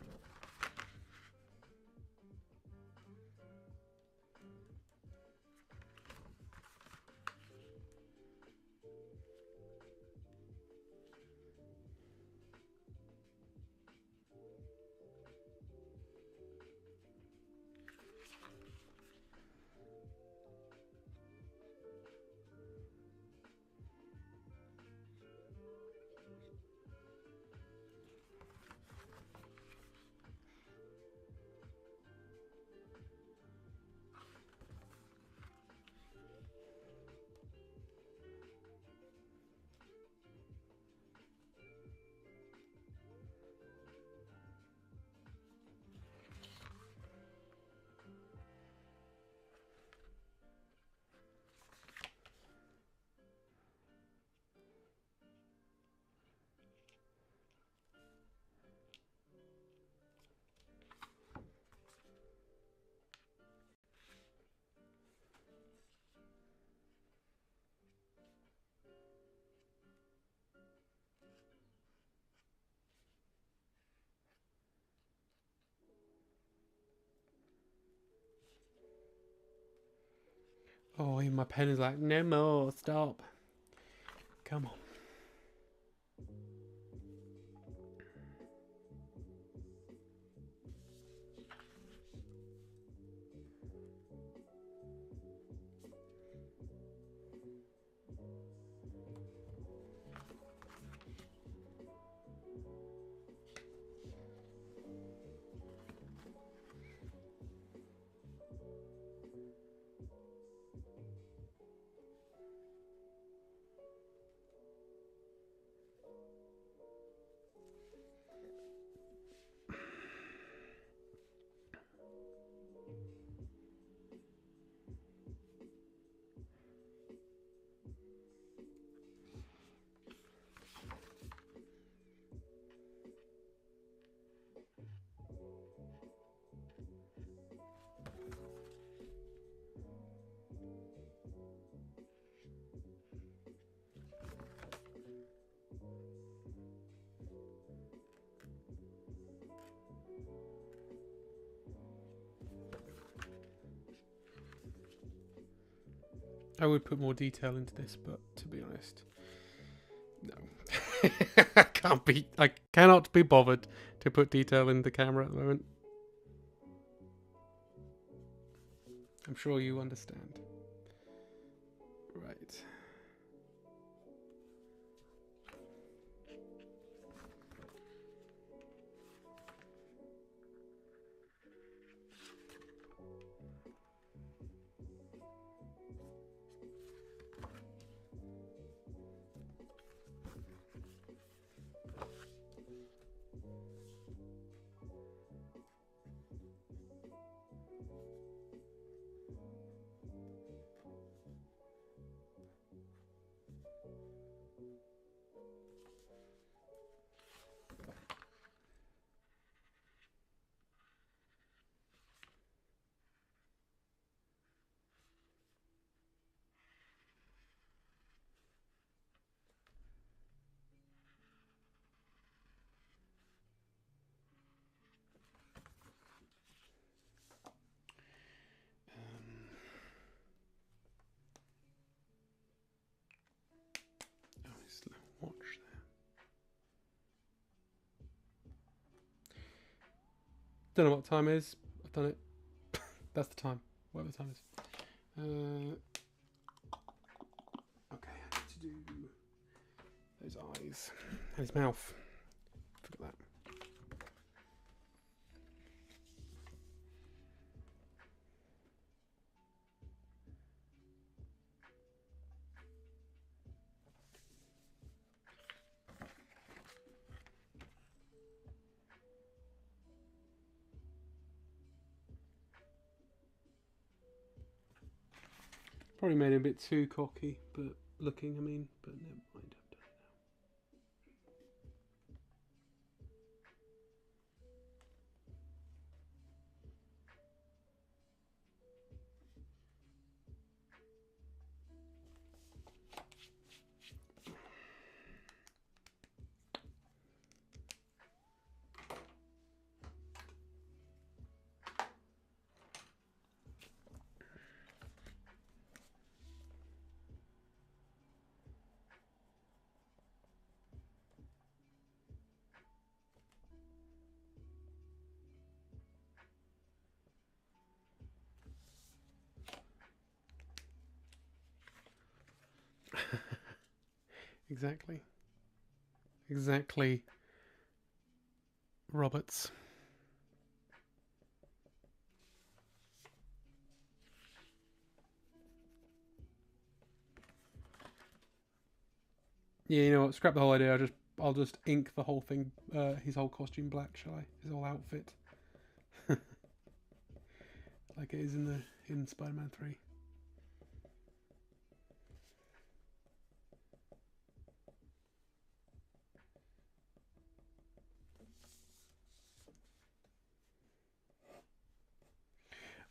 Speaker 1: Oh, even my pen is like, no more, stop. Come on. I would put more detail into this, but to be honest, no. I cannot be bothered to put detail in the camera at the moment. I'm sure you understand. Right. Nice little watch there. Don't know what time it is. I've done it. That's the time. Whatever the time is. Okay, I need to do those eyes and his mouth. Forget that. Probably made it a bit too cocky, but looking, I mean, but never mind. I've done Exactly. Exactly. Roberts. Yeah, you know what? Scrap the whole idea. I'll just ink the whole thing, his whole costume black, shall I? His whole outfit, like it is in Spider-Man 3.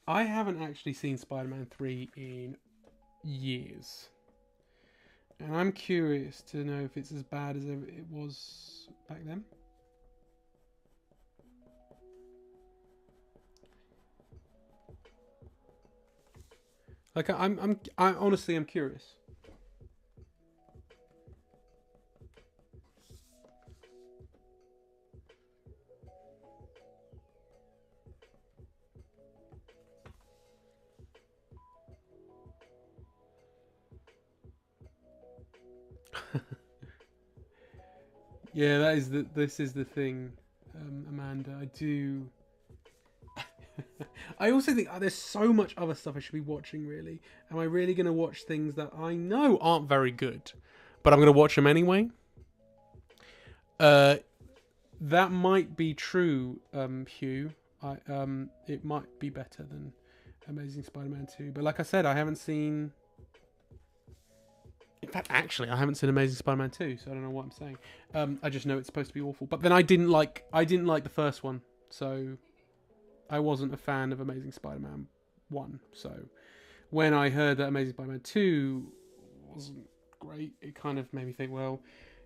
Speaker 1: I haven't actually seen Spider-Man 3 in years. And I'm curious to know if it's as bad as it was back then. Like I honestly am curious. Yeah, this is the thing, Amanda. I do. I also think there's so much other stuff I should be watching. Really, am I really going to watch things that I know aren't very good, but I'm going to watch them anyway? That might be true, Hugh. It might be better than Amazing Spider-Man 2, but like I said, I haven't seen. In fact, actually, I haven't seen Amazing Spider-Man 2, so I don't know what I'm saying. I just know it's supposed to be awful. But then I didn't like the first one, so I wasn't a fan of Amazing Spider-Man 1. So when I heard that Amazing Spider-Man 2 wasn't great, it kind of made me think, well,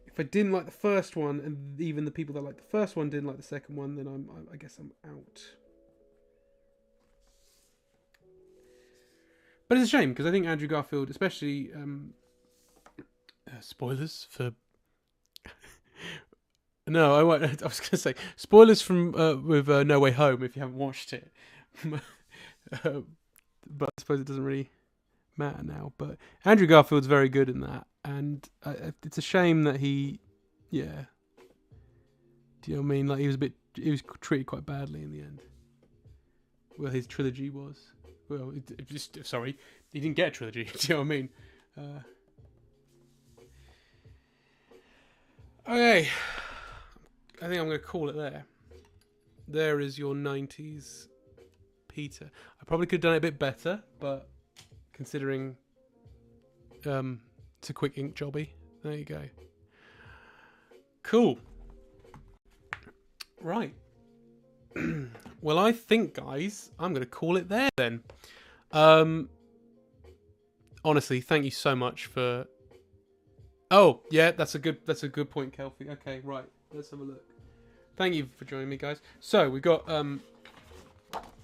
Speaker 1: if I didn't like the first one, and even the people that liked the first one didn't like the second one, then I guess I'm out. But it's a shame, because I think Andrew Garfield, especially... spoilers for... No, I won't. I was going to say spoilers from with No Way Home if you haven't watched it. But I suppose it doesn't really matter now. But Andrew Garfield's very good in that, and it's a shame that he, yeah. Do you know what I mean? Like he was treated quite badly in the end. Well, his trilogy was. Well, sorry, he didn't get a trilogy. Do you know what I mean? Okay. I think I'm going to call it there. There is your 90s Peter. I probably could have done it a bit better, but considering it's a quick ink jobby, there you go. Cool. Right. Well, I think, guys, I'm going to call it there then. Honestly, thank you so much for... Oh, yeah, that's a good point, Kelfie. Okay, right. Let's have a look. Thank you for joining me, guys. So we've got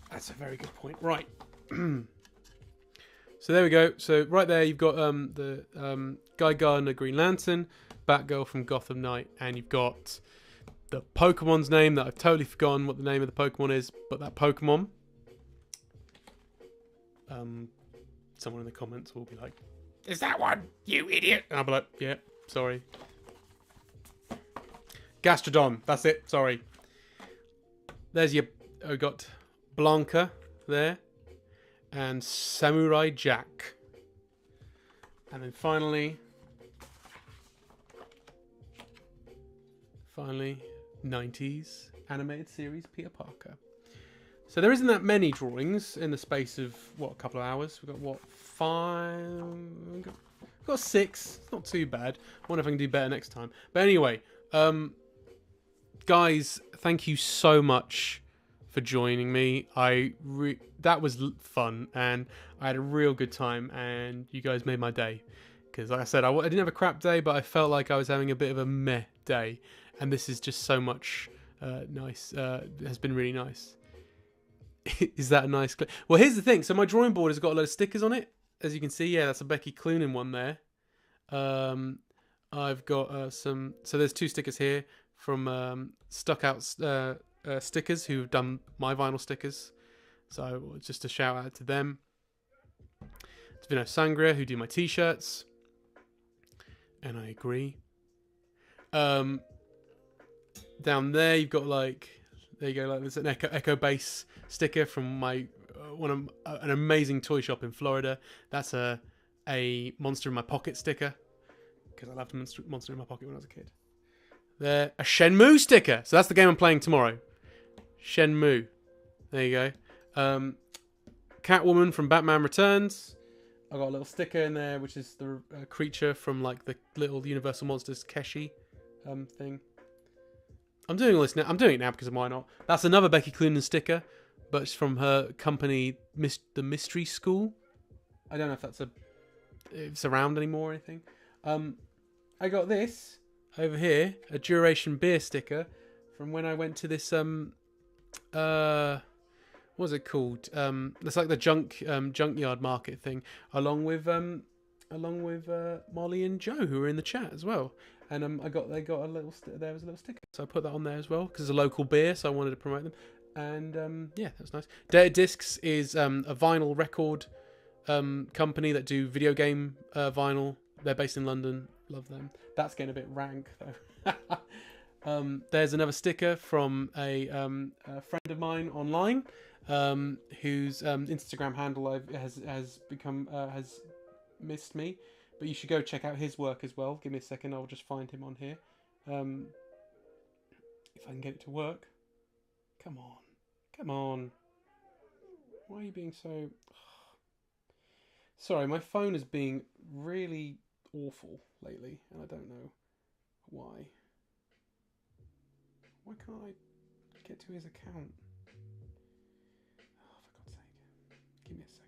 Speaker 1: that's a very good point. Right. So there we go. So right there you've got the Guy Gardner Green Lantern, Batgirl from Gotham Knight, and you've got the Pokemon's name that I've totally forgotten what the name of the Pokemon is, but that Pokemon. Someone in the comments will be like, "Is that one, you idiot?" And I'll be like, "Yeah, sorry." Gastrodon, that's it, sorry. There's your... Oh, got Blanca there. And Samurai Jack. And then finally... 90s animated series Peter Parker. So there isn't that many drawings in the space of, what, a couple of hours? We've got, what, 5... We've got 6. It's not too bad. I wonder if I can do better next time. But anyway... guys, thank you so much for joining me. That was fun, and I had a real good time, and you guys made my day. Because, like I said, I didn't have a crap day, but I felt like I was having a bit of a meh day, and this is just so much nice. It has been really nice. Is that a nice clip? Well, here's the thing. So my drawing board has got a load of stickers on it, as you can see. Yeah, that's a Becky Cloonan one there. I've got some. So there's 2 stickers here from Stuck Out Stickers, who've done my vinyl stickers. So just a shout out to them. It's Vino Sangria, who do my t-shirts. and I agree. Down there you've got like, there you go, like there's an Echo Base sticker from my an amazing toy shop in Florida. That's a Monster in My Pocket sticker, because I loved Monster in My Pocket when I was a kid. There, a Shenmue sticker. So that's the game I'm playing tomorrow. Shenmue. There you go. Catwoman from Batman Returns. I got a little sticker in there, which is the creature from like the little Universal Monsters Keshi thing. I'm doing all this now. I'm doing it now because of why not. That's another Becky Cloonan sticker, but it's from her company, the Mystery School. I don't know if it's around anymore or anything. I got this over here, a Duration beer sticker from when I went to this what was it called? It's like the junkyard market thing, along with Molly and Joe, who were in the chat as well. And they got a little there was a little sticker, so I put that on there as well because it's a local beer, so I wanted to promote them. And yeah, that's nice. Data Discs is a vinyl record company that do video game vinyl. They're based in London. Love them. That's getting a bit rank though. There's another sticker from a friend of mine online, whose Instagram handle has missed me, but you should go check out his work as well. Give me a second, I'll just find him on here. If I can get it to work. Come on. Why are you being so... Sorry, my phone is being really awful lately, and I don't know why. Why can't I get to his account? Oh, for God's sake. Give me a second.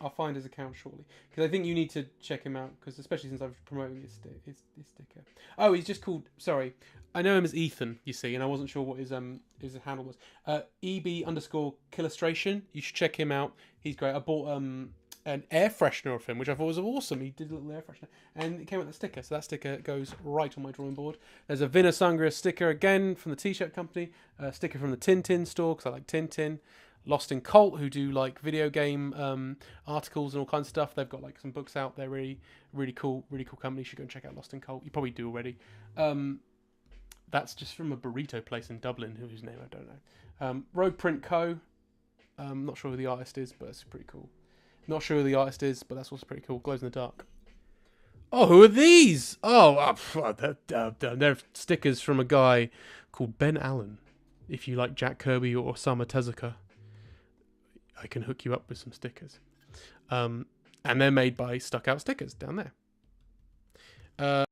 Speaker 1: I'll find his account shortly, because I think you need to check him out, because especially since I've promoted his sticker. Oh, he's just called... Sorry. I know him as Ethan, you see, and I wasn't sure what his handle was. EB_Killustration. You should check him out. He's great. I bought an air freshener of him, which I thought was awesome. He did a little air freshener, and it came with a sticker, so that sticker goes right on my drawing board. There's a Vinner Sangria sticker again from the T-shirt company. A sticker from the Tintin store, because I like Tintin. Lost in Cult, who do like video game articles and all kinds of stuff. They've got like some books out. They're really cool company. You should go and check out Lost in Cult. You probably do already. That's just from a burrito place in Dublin, whose name I don't know. Rogue Print Co. Not sure who the artist is, but it's pretty cool. Not sure who the artist is, but that's also pretty cool. Glows in the dark. Oh, who are these? Oh, they're stickers from a guy called Ben Allen. If you like Jack Kirby or Osamu Tezuka, I can hook you up with some stickers. And they're made by Stuck Out Stickers down there.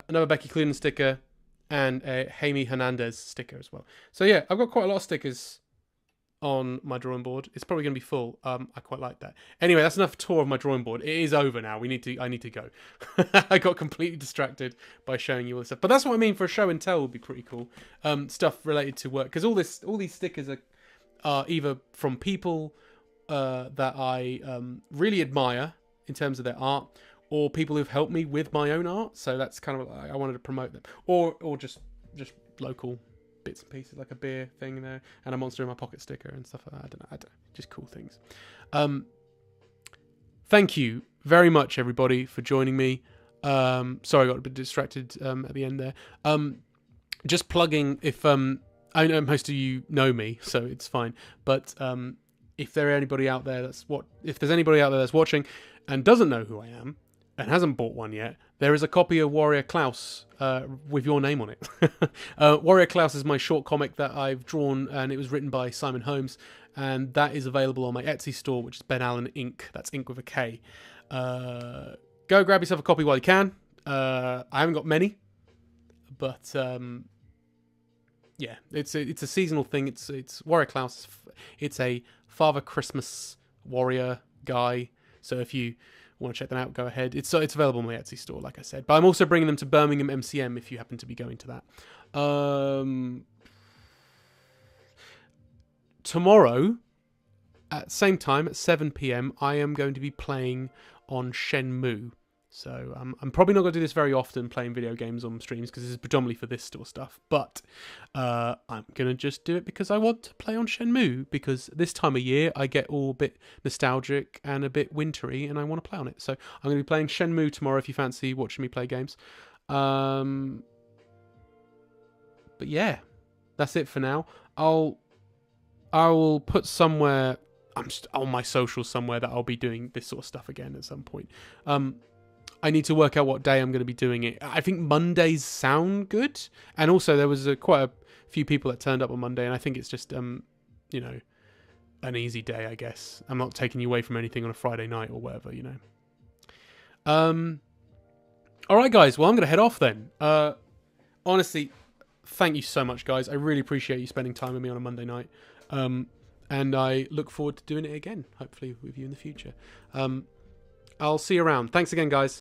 Speaker 1: Another Becky Cloonan sticker and a Jaime Hernandez sticker as well. So yeah, I've got quite a lot of stickers on my drawing board. It's probably going to be full. I quite like that. Anyway, that's enough tour of my drawing board. It is over now. I need to go. I got completely distracted by showing you all this stuff. But that's what I mean. For a show and tell would be pretty cool. Stuff related to work, because all these stickers are either from people that I really admire in terms of their art, or people who've helped me with my own art. So that's kind of like, I wanted to promote them, or just local bits and pieces, like a beer thing there and a Monster in My Pocket sticker and stuff like that. I don't know, just cool things. Thank you very much, everybody, for joining me. Sorry, I got a bit distracted at the end there. Just plugging, if I know most of you know me, so it's fine, but if there's anybody out there that's watching and doesn't know who I am and hasn't bought one yet, there is a copy of Warrior Klaus with your name on it. Warrior Klaus is my short comic that I've drawn, and it was written by Simon Holmes, and that is available on my Etsy store, which is Ben Allen Inc. That's Inc with a K. Go grab yourself a copy while you can. I haven't got many, but yeah, it's a seasonal thing. It's Warrior Klaus. It's a Father Christmas warrior guy. So if you want to check them out, go ahead. It's available on my Etsy store, like I said. But I'm also bringing them to Birmingham MCM if you happen to be going to that. Tomorrow, at the same time, at 7 PM, I am going to be playing on Shenmue. So I'm probably not going to do this very often, playing video games on streams, because this is predominantly for this sort of stuff. But I'm going to just do it because I want to play on Shenmue, because this time of year I get all a bit nostalgic and a bit wintry, and I want to play on it. So I'm going to be playing Shenmue tomorrow if you fancy watching me play games. But yeah, that's it for now. I will put somewhere on my socials somewhere that I'll be doing this sort of stuff again at some point. I need to work out what day I'm going to be doing it. I think Mondays sound good. And also there was quite a few people that turned up on Monday, and I think it's just, an easy day, I guess. I'm not taking you away from anything on a Friday night or whatever, All right, guys. Well, I'm going to head off then. Honestly, thank you so much, guys. I really appreciate you spending time with me on a Monday night. And I look forward to doing it again, hopefully with you in the future. I'll see you around. Thanks again, guys.